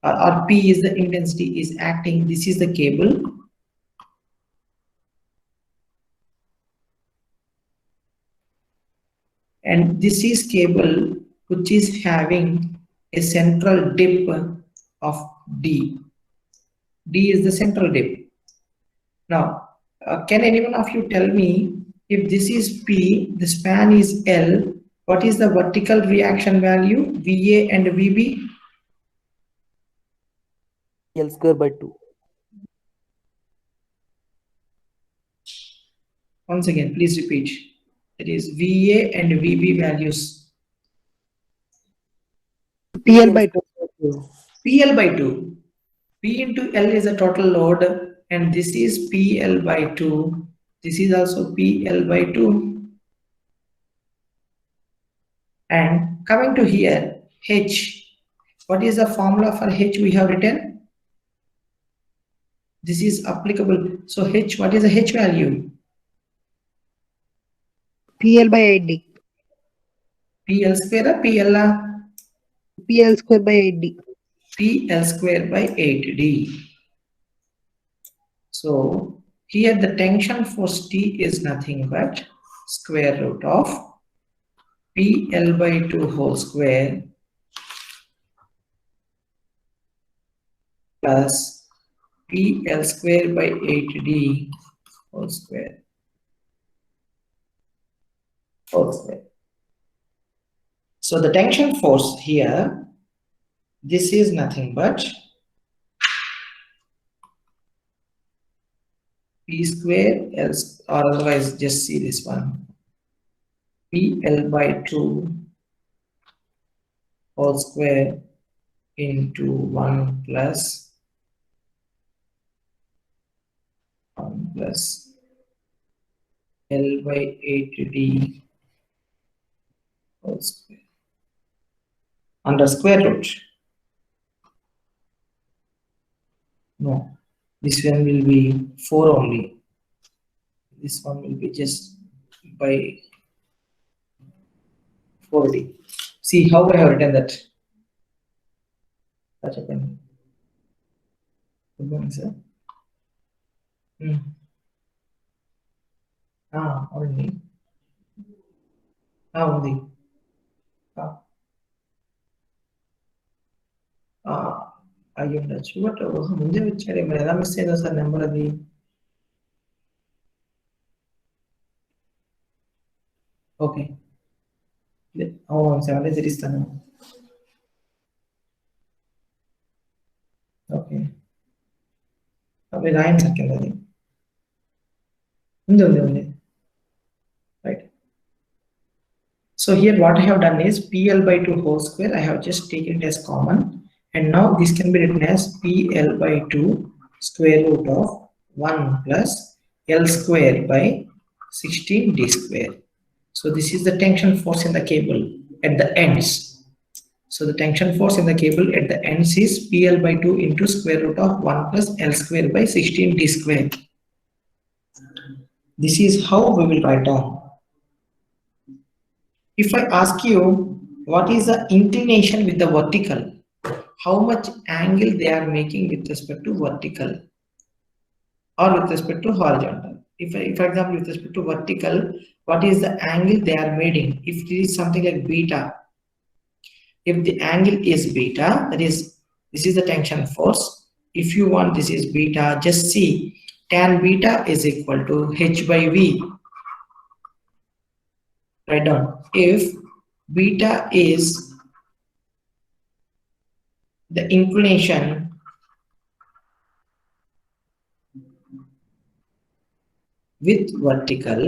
Or P is the intensity is acting. This is the cable. And this is cable which is having a central dip of D. D is the central dip. Now, can anyone of you tell me, if this is P, the span is L, what is the vertical reaction value, VA and VB? L square by 2. Once again, please repeat. That is VA and VB values. PL by 2. PL by 2. P into L is a total load, and this is PL by 2. This is also PL by 2. And coming to here, H. What is the formula for H we have written? This is applicable. So H, what is the H value? PL by 8D. PL square or PL? PL square by 8D. PL square by 8D. So here the tension force T is nothing but square root of PL by 2 whole square plus PL square by 8D whole square. So the tension force here, this is nothing but P square L, or otherwise just see this one, PL by 2 whole square into 1 plus L by 8D whole square under square root. No, this one will be 4 only. This one will be just by 4D. See how I have written that. What happened? Good morning, sir. Only. Only. అయ్యి ఉండొచ్చు but ముందే వచ్చాడు మరి ఎలా miss అయిందో sir number అది okay అవును 7 days ఇస్తాను ఓకే అవి రాయండి సార్ కింద అది ఉంది right. So here what I have done is PL by 2 whole square, I have just taken it as common, and now this can be written as PL by 2 square root of 1 plus L square by 16D square. So this is the tension force in the cable at the ends. So the tension force in the cable at the ends is PL by 2 into square root of 1 plus L square by 16D square. This is how we will write down. If I ask you what is the inclination with the vertical, how much angle they are making with respect to vertical or with respect to horizontal. If for example with respect to vertical, what is the angle they are making? If it is something like beta, if the angle is beta, that is, this is the tension force. If you want this is beta, just see tan beta is equal to H by V. Write down. If beta is the inclination with vertical,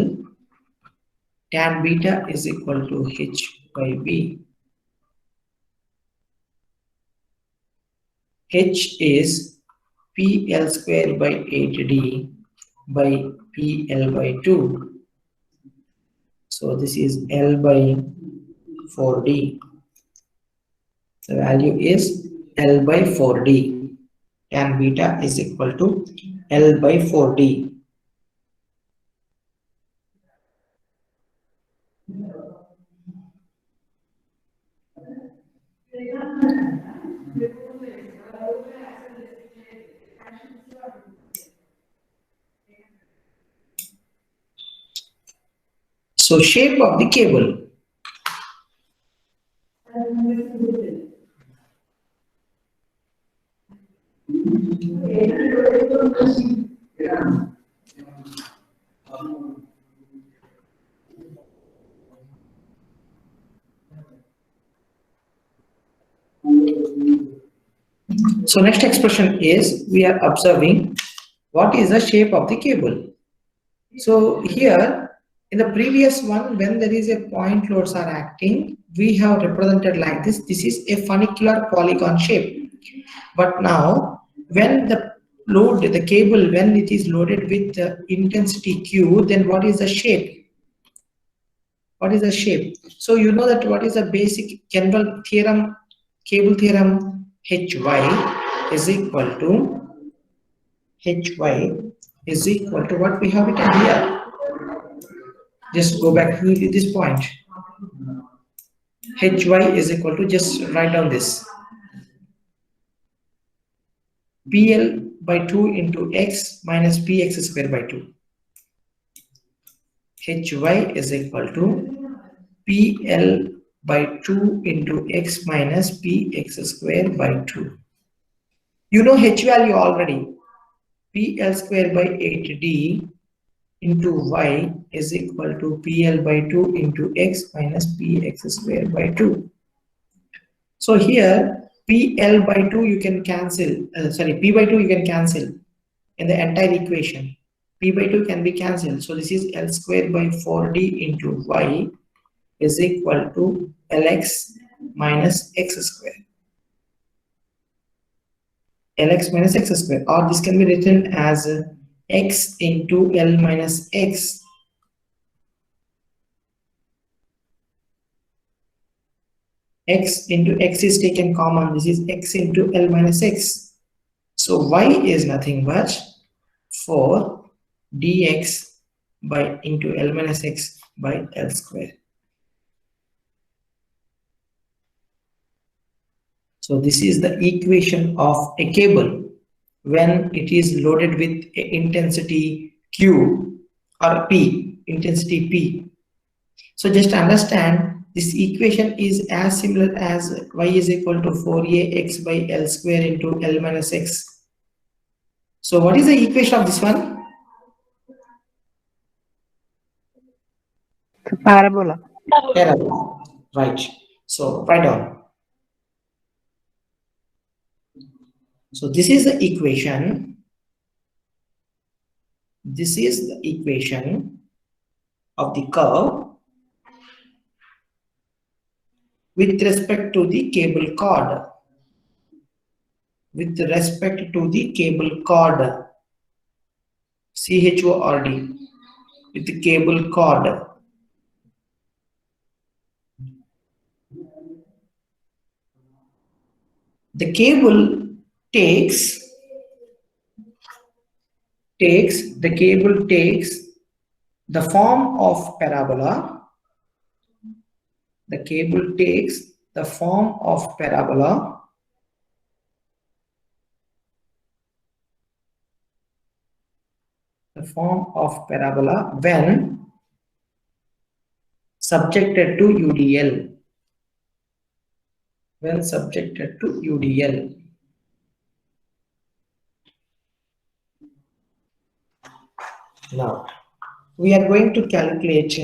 tan beta is equal to H by V. H is PL square by 8D by PL by 2. So this is L by 4D. The value is L by 4D. Tan beta is equal to L by 4D. So shape of the cable. So next expression is we are observing what is the shape of the cable. So here in the previous one, when there is a point loads are acting, we have represented like this. This is a funicular polygon shape. But now when the load, the cable, when it is loaded with intensity Q, then what is the shape? What is the shape? So you know that what is the basic general theorem, cable theorem, HY is equal to what we have written here. Just go back to this point. HY is equal to, just write down this. PL by 2 into X minus PX square by 2. HY is equal to PL by 2 into X minus PX square by 2. You know H value already. PL square by 8D into Y is equal to PL by 2 into X minus PX square by 2. So here PL by 2 you can cancel, P by 2 you can cancel in the entire equation. P by 2 can be cancelled. So this is L square by 4D into Y is equal to Lx minus X square. Lx minus X square, or this can be written as X into L minus X. X into X is taken common. This is X into L minus X. So Y is nothing but 4 dx by into L minus X by L square. So this is the equation of a cable when it is loaded with intensity Q or P, intensity P. So just understand this equation is as similar as Y is equal to 4ax by L square into L minus X. So what is the equation of this one? Parabola. Parabola. Right. So write down. So this is the equation. This is the equation of the curve with respect to the cable cord. With respect to the cable cord. CHORD. With the cable cord. The cable takes the form of parabola. The cable takes the form of parabola when subjected to UDL. When subjected to UDL. Now, we are going to calculate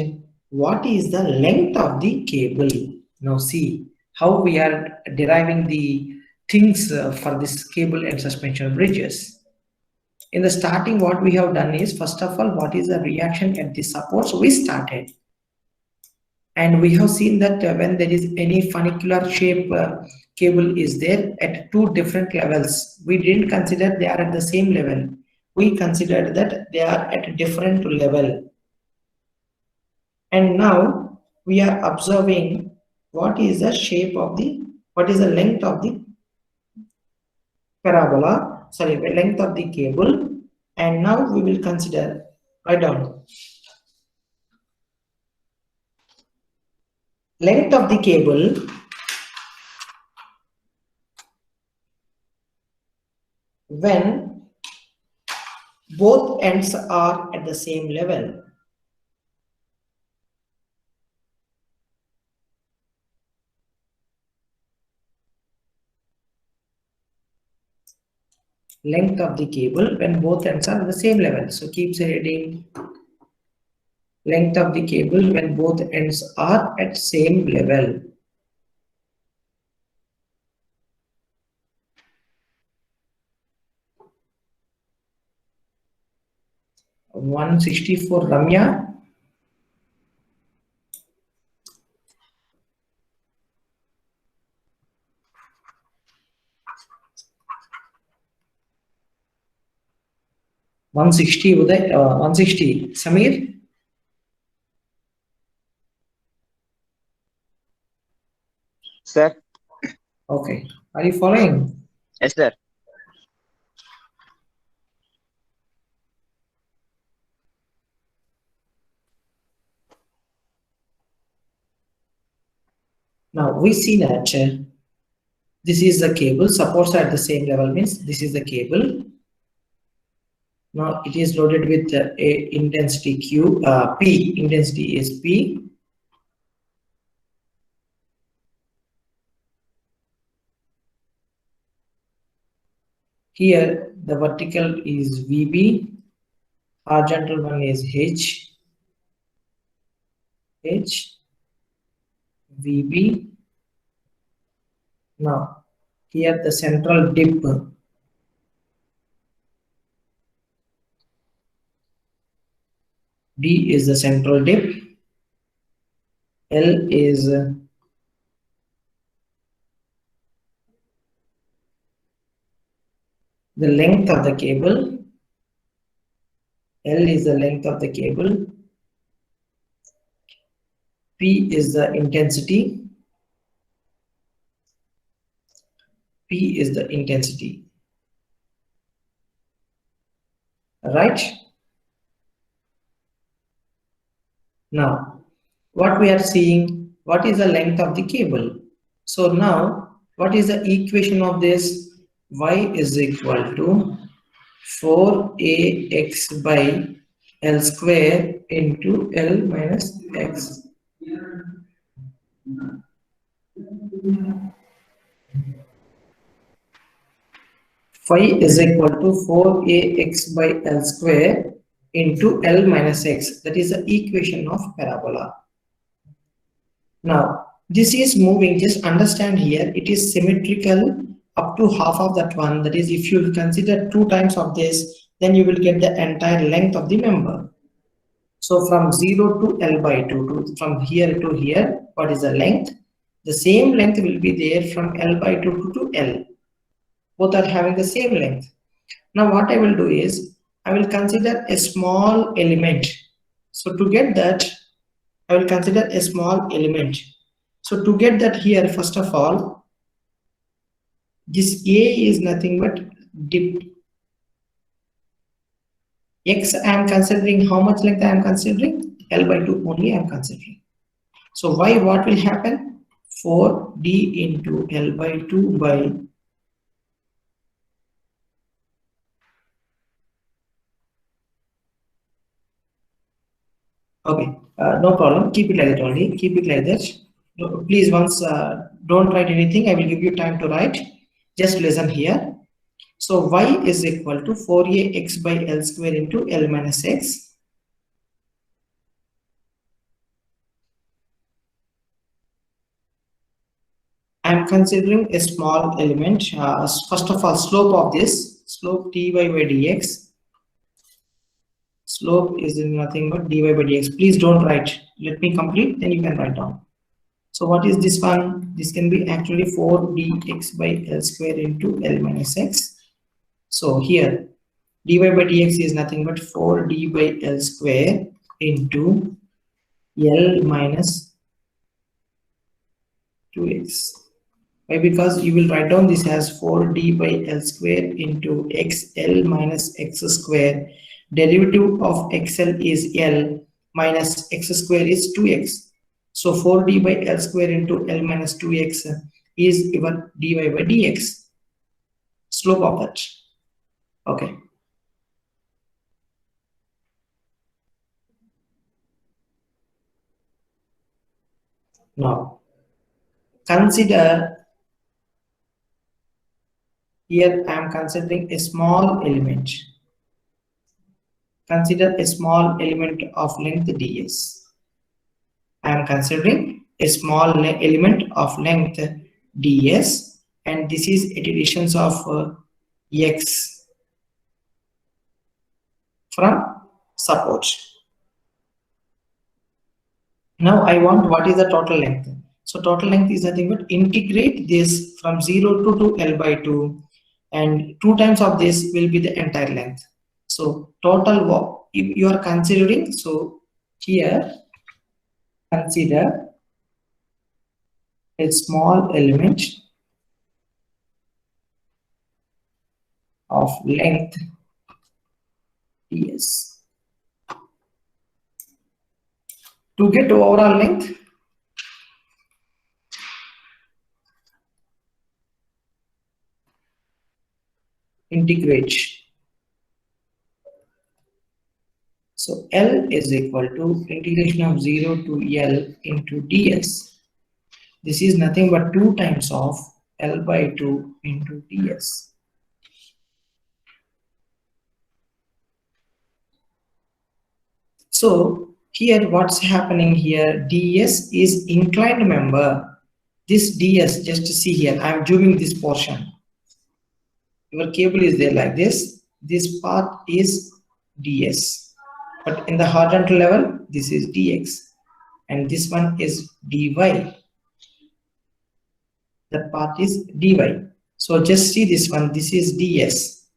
what is the length of the cable. Now see how we are deriving the things for this cable and suspension bridges. In the starting, what we have done is, first of all, what is the reaction at the supports we started. And we have seen that when there is any funicular shape cable is there at two different levels, we didn't consider they are at the same level. We considered that they are at a different level. And now we are observing what is the shape of the, what is the length of the parabola, sorry, the length of the cable. And now we will consider, write down, length of the cable when both ends are at the same level. Length of the cable when both ends are at the same level. So keep reading. Length of the cable when both ends are at same level. $160 for Ramya. $160 Uday, $160 Samir. Sir. Okay, are you following? Yes, sir. Now we see that this is the cable, supports are at the same level, means this is the cable. Now it is loaded with a intensity Q, P, intensity is P. Here the vertical is VB, horizontal one is H, VB. Now here the central dip D is the central dip, L is the length of the cable, L is the length of the cable, P is the intensity, P is the intensity, right? Now, what we are seeing, what is the length of the cable? So now, what is the equation of this? Y is equal to 4ax by L square into L minus x. Phi is equal to 4ax by L square into L minus x. That is the equation of parabola. Now, this is moving, just understand here, it is symmetrical up to half of that one. That is, if you consider 2 times of this, then you will get the entire length of the member. So from 0 to L by 2, from here to here, what is the length? The same length will be there from L by 2 to L. Both are having the same length. Now what I will do is, I will consider a small element. So to get that, I will consider a small element. So to get that here, first of all, this A is nothing but dip. X I am considering, how much length I am considering? L by 2 only I am considering. So Y, what will happen? 4D into L by 2 by okay, no problem. Keep it like that only. Keep it like that. No, please, once don't write anything. I will give you time to write. Just listen here. So y is equal to 4ax by L square into L minus x. I am considering a small element. First of all, slope of this, slope dy by dx. Slope is nothing but dy by dx. Please don't write. Let me complete, then you can write down. So what is this one? This can be actually 4 dx by L square into L minus x. So here dy by dx is nothing but 4d by L square into L minus 2x. Why? Because you will write down this as 4d by L square into xl minus x square. Derivative of xl is L minus x square is 2x. So 4d by L square into L minus 2x is your dy by dx. Slope of that. Okay. Now consider, here I am considering a small element. Consider a small element of length ds. I am considering a small element of length ds, and this is a distance of x from support. Now I want what is the total length. So total length is nothing but integrate this from 0 to 2 L by 2, and 2 times of this will be the entire length. So total, if you are considering, so here consider a small element of length ds. To get overall length, integrate. So L is equal to integration of 0 to L into ds. This is nothing but 2 times of L by 2 into ds. So here what's happening here, ds is inclined member. This ds, just see here, I am zooming this portion. Your cable is there like this. This part is ds, but in the horizontal level this is dx, and this one is dy. That part is dy. So just see this one, this is ds.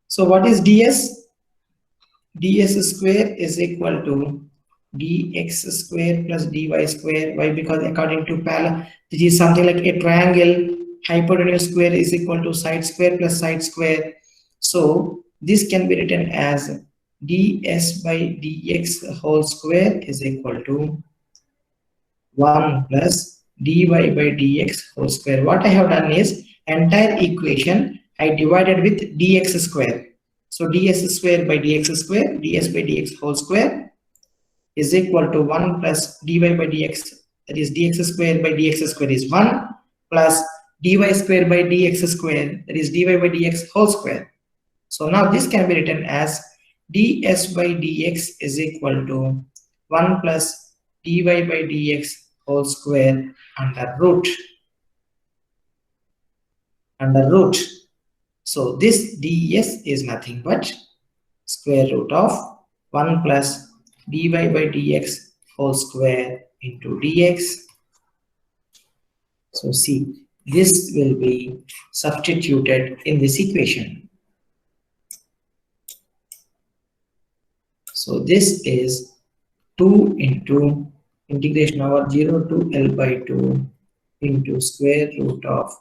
So what is ds? ds square is equal to dx square plus dy square. Why? Because according to parallel, this is something like a triangle. Hypotenuse square is equal to side square plus side square. So this can be written as ds by dx whole square is equal to 1 plus dy by dx whole square. What I have done is entire equation I divided with dx square. So ds square by dx square, ds by dx whole square is equal to 1 plus dy by dx, that is dx square by dx square is 1 plus dy square by dx square, that is dy by dx whole square. So now this can be written as ds by dx is equal to 1 plus dy by dx whole square under root. So this ds is nothing but square root of 1 plus dy by dx whole square into dx. So see, this will be substituted in this equation. So this is 2 into integration over 0 to L by 2 into square root of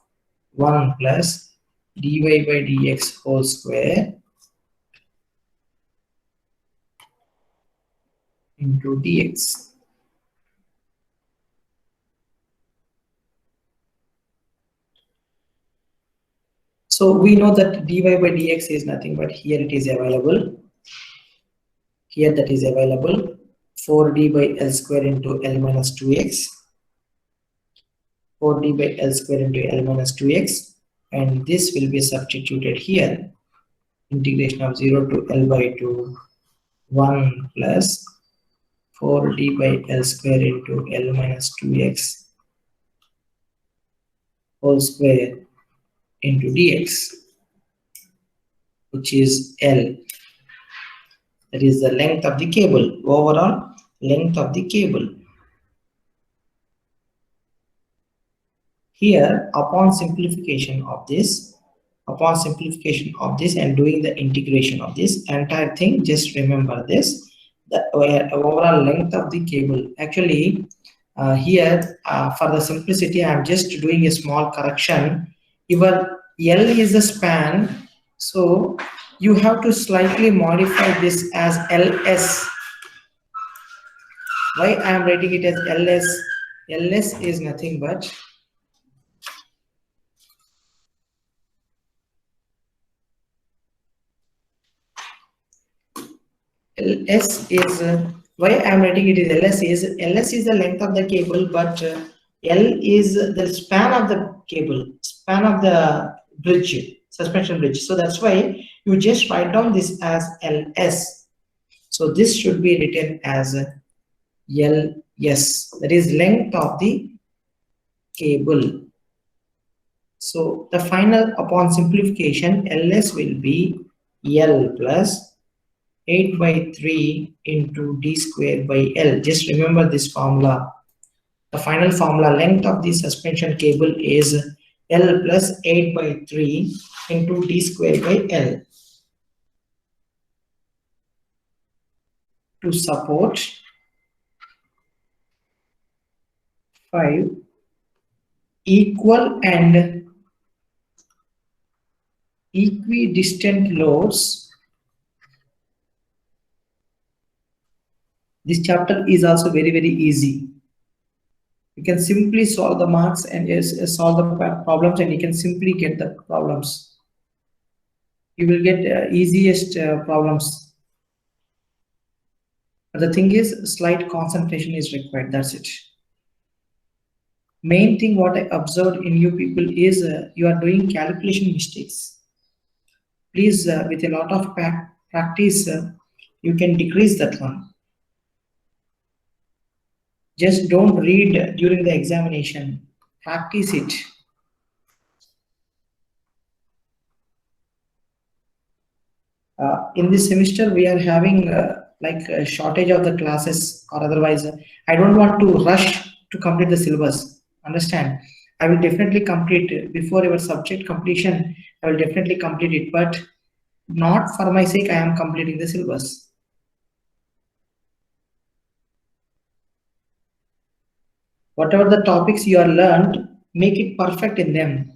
1 plus dy by dx whole square into dx. So we know that dy by dx is nothing but here it is available. Here that is available 4d by L square into L minus 2x. 4d by L square into L minus 2x, and this will be substituted here. Integration of 0 to L by 2, 1 plus 4d by L square into L minus 2x whole square into dx, which is L. That is the length of the cable, overall length of the cable. Here, upon simplification of this and doing the integration of this entire thing, just remember this, the overall length of the cable. Actually, here for the simplicity, I am just doing a small correction. Your L is the span, so you have to slightly modify this as LS. Why I am writing it as LS? LS is nothing but LS is why I am writing it is LS is the length of the cable, but L is the span of the cable, span of the bridge, suspension bridge. So that's why you just write down this as LS. So this should be written as LS, that is length of the cable. So the final, upon simplification, LS will be L plus 8 by 3 into d square by L. Just remember this formula. The final formula, length of the suspension cable is L plus 8 by 3 into d square by L. To support 5 equal and equidistant loads. This chapter is also very easy. You can simply solve the marks and solve the problems, and you can simply get the problems. You will get easiest problems. But the thing is, slight concentration is required. That's it. Main thing what I observed in you people is you are doing calculation mistakes. Please, with a lot of practice, you can decrease that one. Just don't read during the examination. Practice it. In this semester, we are having like a shortage of the classes, or otherwise, I don't want to rush to complete the syllabus. Understand? I will definitely complete it before your subject completion. I will definitely complete it, but not for my sake. I am completing the syllabus. Whatever the topics you are learned, make it perfect in them.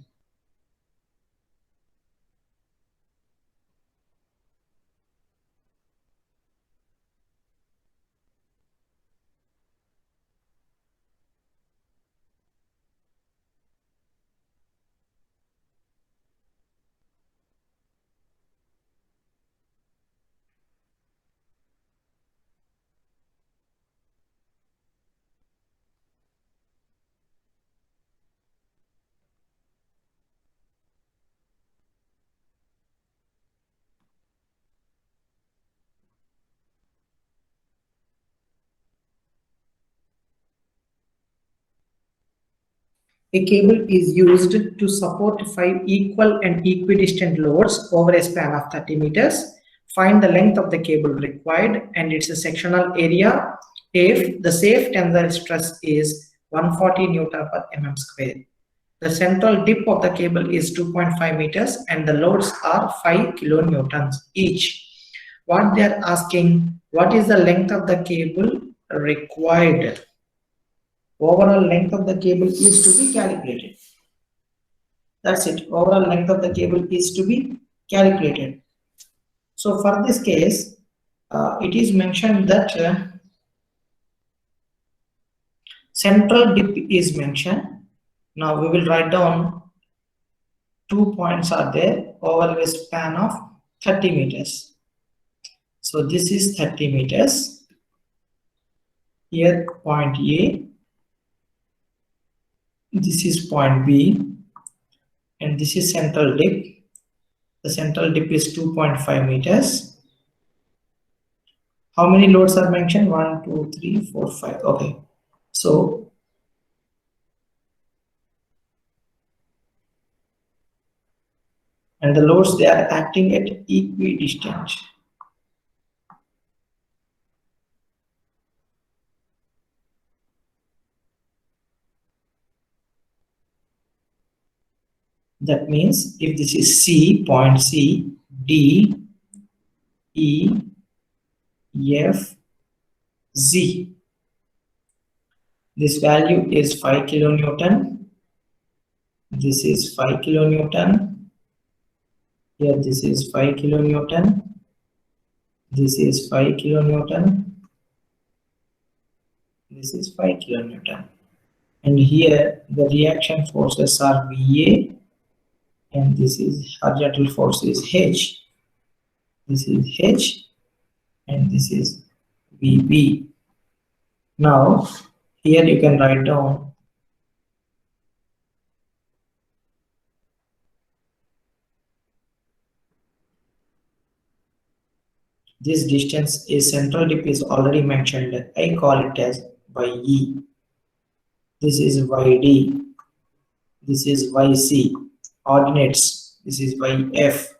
A cable is used to support 5 equal and equidistant loads over a span of 30 meters. Find the length of the cable required and its sectional area if the safe tensile stress is 140 Newton per mm square. The central dip of the cable is 2.5 meters and the loads are 5 kilonewtons each. What they are asking, what is the length of the cable required? Overall length of the cable is to be calculated. That's it. Overall length of the cable is to be calculated. So for this case, it is mentioned that central dip is mentioned. Now we will write down 2 points are there over a span of 30 meters. So this is 30 meters. Here point A. This is point B. And this is central dip. The central dip is 2.5 meters. How many loads are mentioned? 1, 2, 3, 4, 5. Okay. So and the loads, they are acting at equidistant. That means if this is C, point C, D, E, F, Z. This value is 5 kilonewton. This is 5 kilonewton. Here this is 5 kilonewton. This is 5 kilonewton. This is 5 kilonewton. And here the reaction forces are VA, and this is horizontal force is H. This is H, and this is VB. Now here you can write down this distance is central dip is already mentioned. I call it as YE. This is YD. This is YC. Ordinates. This is YF.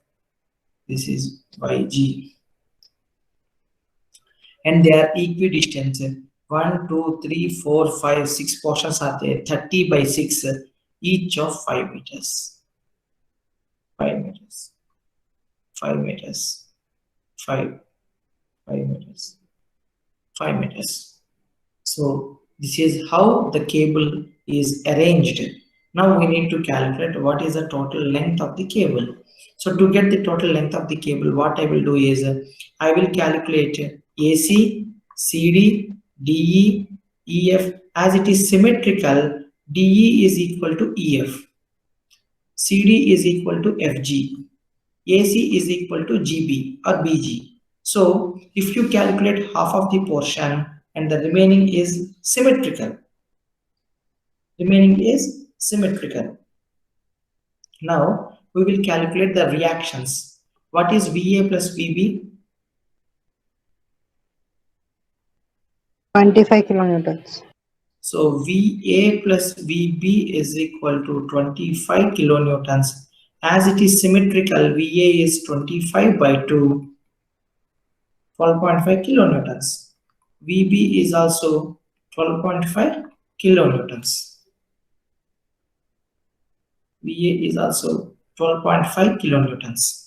This is YG. And they are equidistant. 1, 2, 3, 4, 5, 6 portions are there. 30 by 6, each of 5 meters. 5 meters. 5 meters. 5 meters. 5 meters. So this is how the cable is arranged. Now we need to calculate what is the total length of the cable. So to get the total length of the cable, what I will do is I will calculate AC, CD, DE, EF. As it is symmetrical, DE is equal to EF. CD is equal to FG. AC is equal to GB or BG. So if you calculate half of the portion and the remaining is symmetrical. Remaining is symmetrical. Now we will calculate the reactions. What is VA plus VB? 25 kilonewtons. So VA plus VB is equal to 25 kilonewtons. As it is symmetrical, VA is 25 by 2, 12.5 kilonewtons. VB is also 12.5 kilonewtons. VA is also 12.5 kilonewtons.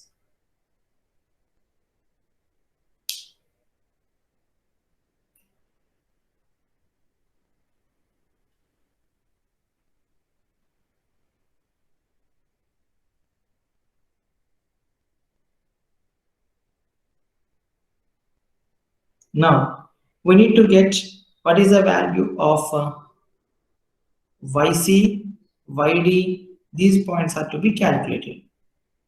Now we need to get what is the value of YC, YD. These points are to be calculated.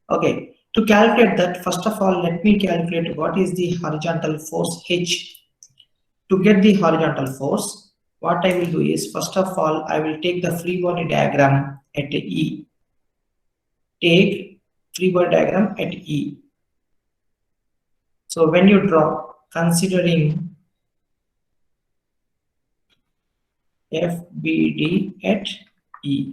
Okay, to calculate that, first of all, let me calculate what is the horizontal force H. To get the horizontal force, what I will do is, first of all, I will take the free body diagram at E. Take free body diagram at E. So when you draw, considering FBD at E.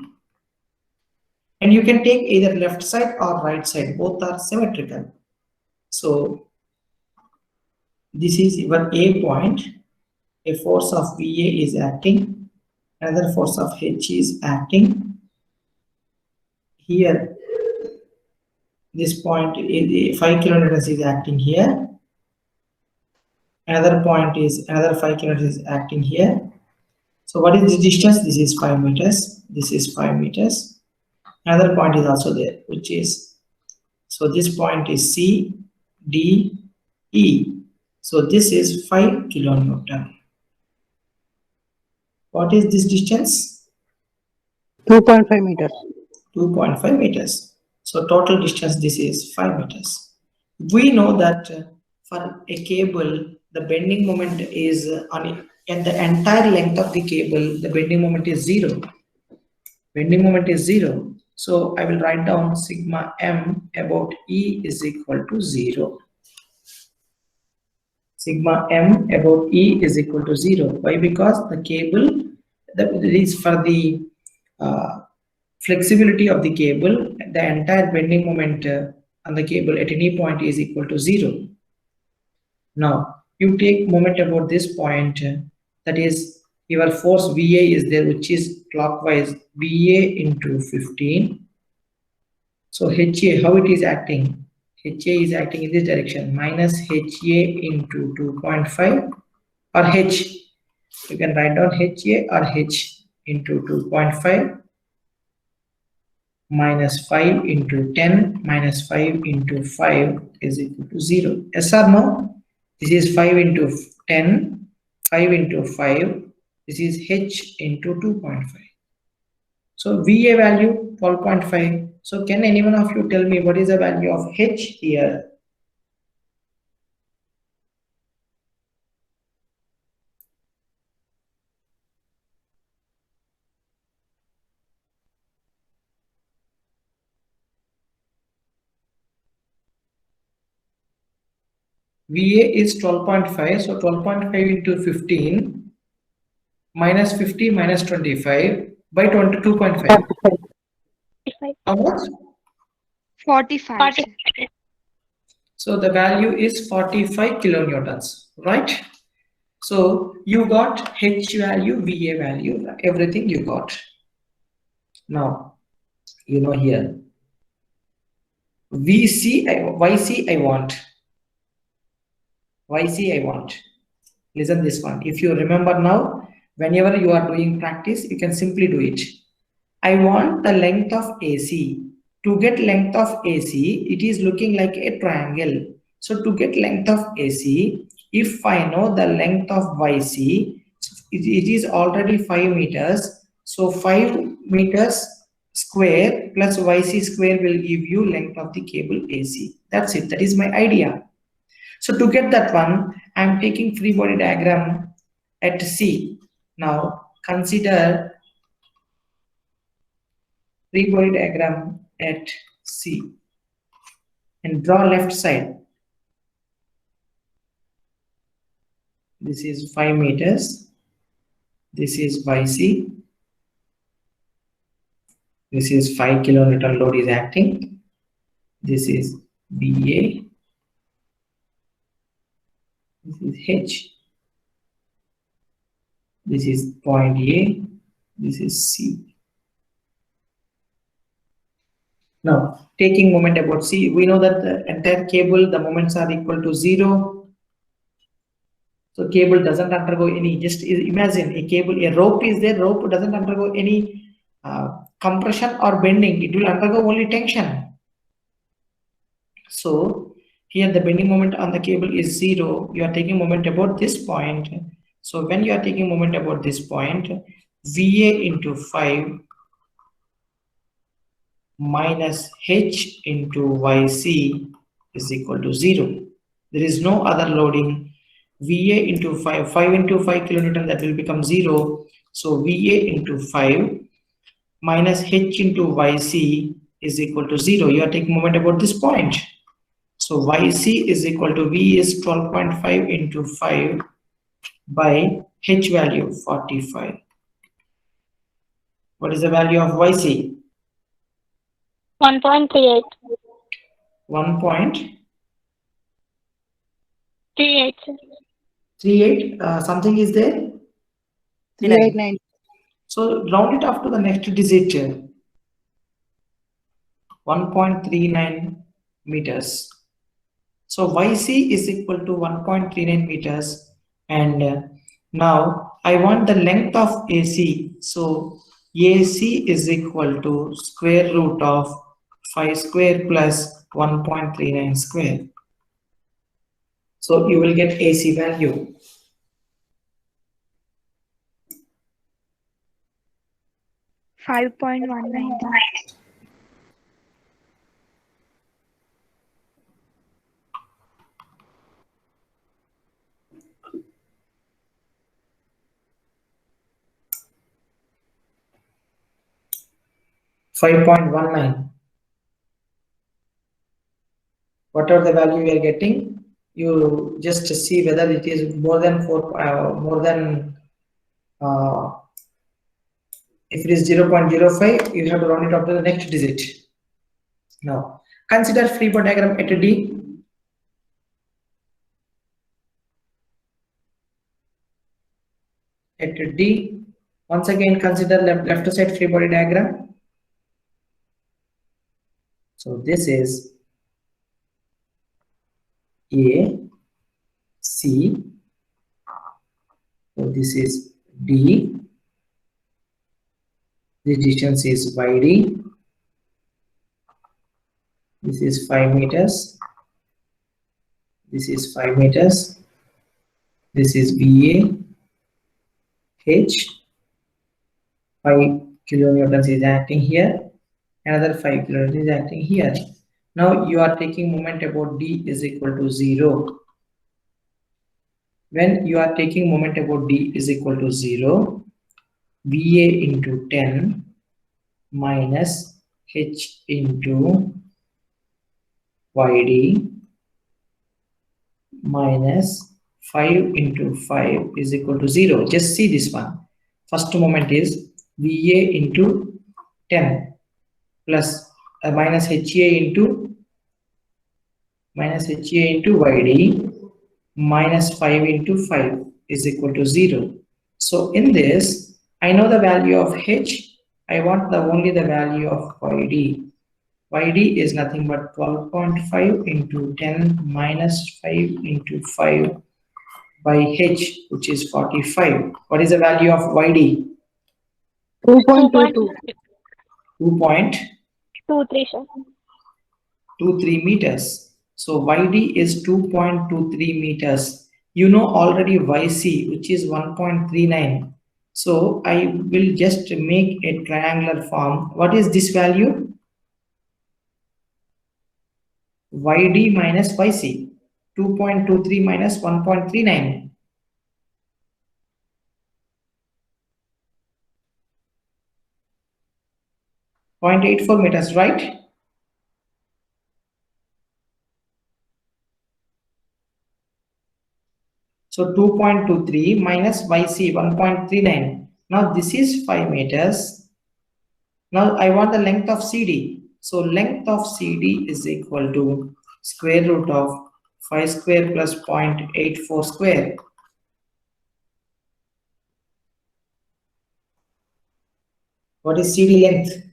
And you can take either left side or right side, both are symmetrical. So this is your A point, a force of VA is acting, another force of H is acting. Here, this point is 5 kilonewtons is acting here. Another point is another 5 kilonewtons is acting here. So what is the distance? This is 5 meters. This is 5 meters. Another point is also there, which is, so this point is C, D, E. So this is 5 kilonewton. What is this distance? 2.5 meters. 2.5 meters. So total distance, this is 5 meters. We know that for a cable, the bending moment is and the entire length of the cable, the bending moment is 0. Bending moment is 0. So I will write down sigma m about E is equal to 0. Sigma m about E is equal to 0. Why? Because the cable, that is for the flexibility of the cable, the entire bending moment on the cable at any point is equal to 0. Now you take moment about this point, that is your force VA is there, which is clockwise VA into 15 So HA, how it is acting? HA is acting in this direction, minus HA into 2.5 or H. You can write down HA or H into 2.5 minus 5 into 10 minus 5 into 5 is equal to 0. Yes or no? This is 5 into 10, 5 into 5. This is H into 2.5. So VA value 12.5. So can anyone of you tell me what is the value of H here? VA is 12.5. So 12.5 into 15 minus 50 minus 25 by 22.5. How much? 45. So the value is 45 kilonewtons, right? So you got H value, VA value, everything you got. Now, you know here, YC I want. YC I want. Listen this one. If you remember now, whenever you are doing practice, you can simply do it. I want the length of AC. To get length of AC, it is looking like a triangle. So to get length of AC, if I know the length of YC, it is already 5 meters. So 5 meters square plus YC square will give you length of the cable AC. That's it. That is my idea. So to get that one, I am taking free body diagram at C. Now consider free body diagram at C and draw left side. This is 5 meters. This is YC. This is 5 kilonewton load is acting. This is BA. This is H. This is point A. This is C. Now, taking moment about C, we know that the entire cable, the moments are equal to 0. So cable doesn't undergo any, just imagine a cable, a rope is there, rope doesn't undergo any compression or bending, it will undergo only tension. So here the bending moment on the cable is 0. You are taking moment about this point. So when you are taking moment about this point, VA into 5 minus H into YC is equal to 0. There is no other loading. VA into 5 into 5 kilonewton, that will become 0. So VA into 5 minus H into YC is equal to 0. You are taking moment about this point. So YC is equal to V is 12.5 into 5 by H value 45. What is the value of YC? 1.38. 1.38. 38. Something is there? 389. So round it off to the next digit. 1.39 meters. So YC is equal to 1.39 meters, and now I want the length of AC. So AC is equal to square root of 5 square plus 1.39 square. So you will get AC value. $5.19. $5.19. Whatever the value you are getting, you just see whether it is more than if it is 0.05, you have to round it up to the next digit. Now consider free body diagram at D. At D, once again consider left side free body diagram. So this is A, C, so this is D, this distance is YD, this is 5 meters, this is 5 meters, this is BA, H, 5 kilonewtons is acting here, another 5 kilonewtons is acting here. Now you are taking moment about D is equal to 0. When you are taking moment about D is equal to 0, VA into 10 minus H into YD minus 5 into 5 is equal to 0. Just see this one. First moment is VA into 10 plus minus HA into YD minus 5 into 5 is equal to 0. So in this, I know the value of H. I want only the value of YD. YD is nothing but 12.5 into 10 minus 5 into 5 by H, which is 45. What is the value of YD? 2.22. 2.23 meters. So YD is 2.23 meters. You know already YC, which is 1.39. So I will just make a triangular form. What is this value? YD minus YC. 2.23 minus 1.39. 0.84 meters, right? So 2.23 minus YC 1.39. Now this is 5 meters. Now I want the length of CD. So length of CD is equal to square root of 5 square plus 0.84 square. What is CD length?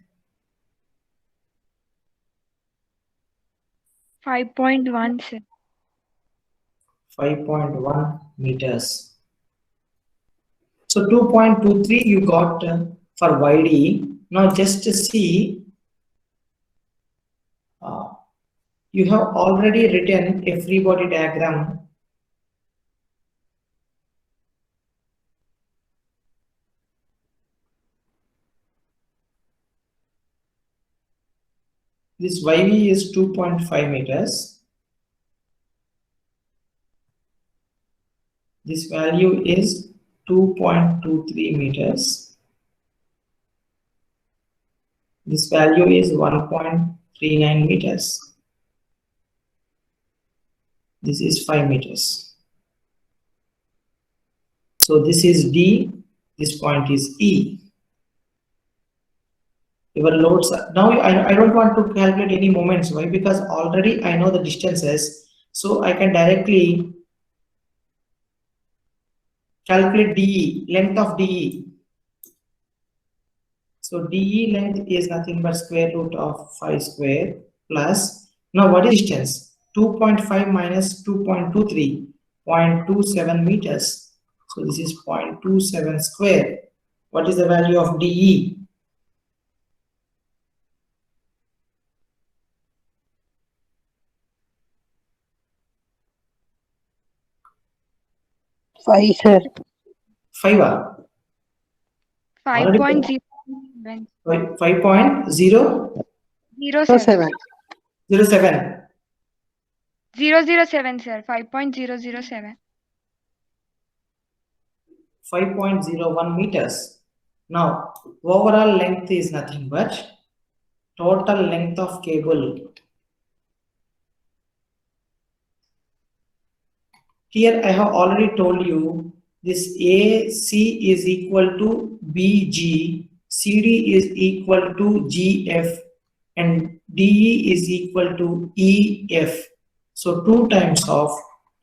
5.1, sir. 5.1 meters. So 2.23 you got for YD. Now just to see, you have already written a free body diagram. This YV is 2.5 meters. This value is 2.23 meters. This value is 1.39 meters. This is 5 meters. So this is D, this point is E. Your loads are, now I don't want to calculate any moments. Why? Because already I know the distances, so I can directly calculate DE, length of DE. So DE length is nothing but square root of 5 square plus, now what is distance? 2.5 minus 2.23, 0.27 meters. So this is 0.27 square. What is the value of DE? Five, sir. 5. 5.07. 5.007. 07. 007, sir. 5.007. 5.01 meters. Now, overall length is nothing but total length of cable. Here I have already told you this AC is equal to BG, CD is equal to GF, and DE is equal to EF. So 2 times of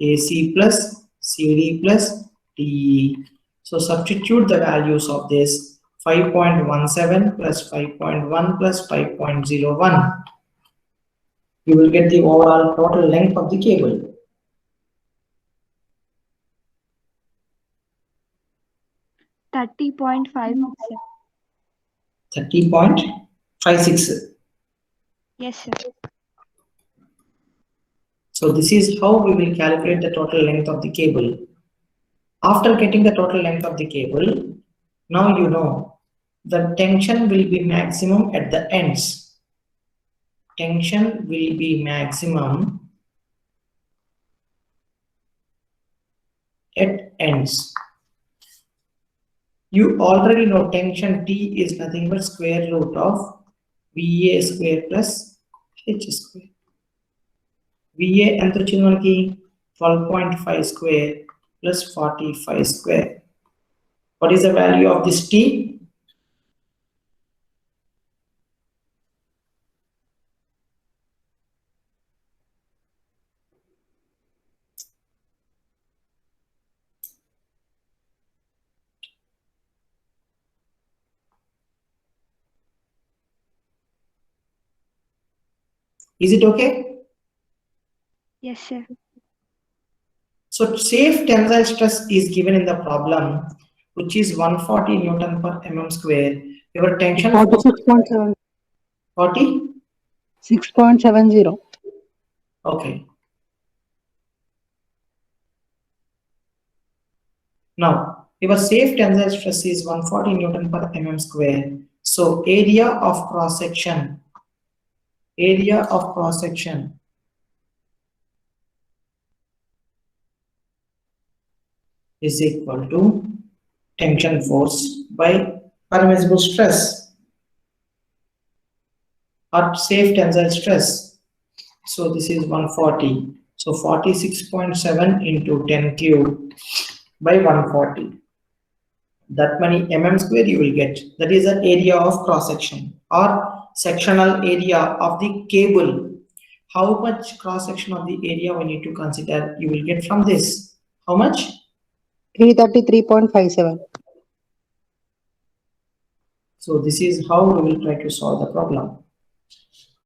AC plus CD plus DE. So substitute the values of this 5.17 plus 5.1 plus 5.01. You will get the overall total length of the cable. 30.56. 30.56. Yes, sir. So this is how we will calculate the total length of the cable. After getting the total length of the cable, now you know the tension will be maximum at the ends. Tension will be maximum at ends. You already know tension T is nothing but square root of VA square plus H square. VA ఎంత వచ్చింది మనకి 12.5 square plus 45 square. What is the value of this T? Is it okay? Yes, sir. So safe tensile stress is given in the problem, which is 140 Newton per mm square. Your tension 46.7. 40? 6.70. Okay. Now, your safe tensile stress is 140 Newton per mm square. So area of cross section is equal to tension force by permissible stress or safe tensile stress. So this is 140. So 46.7 into 10 cube by 140. That many mm square you will get. That is the area of cross section or sectional area of the cable. How much cross section of the area we need to consider? You will get from this. How much? 333.57. So this is how we will try to solve the problem.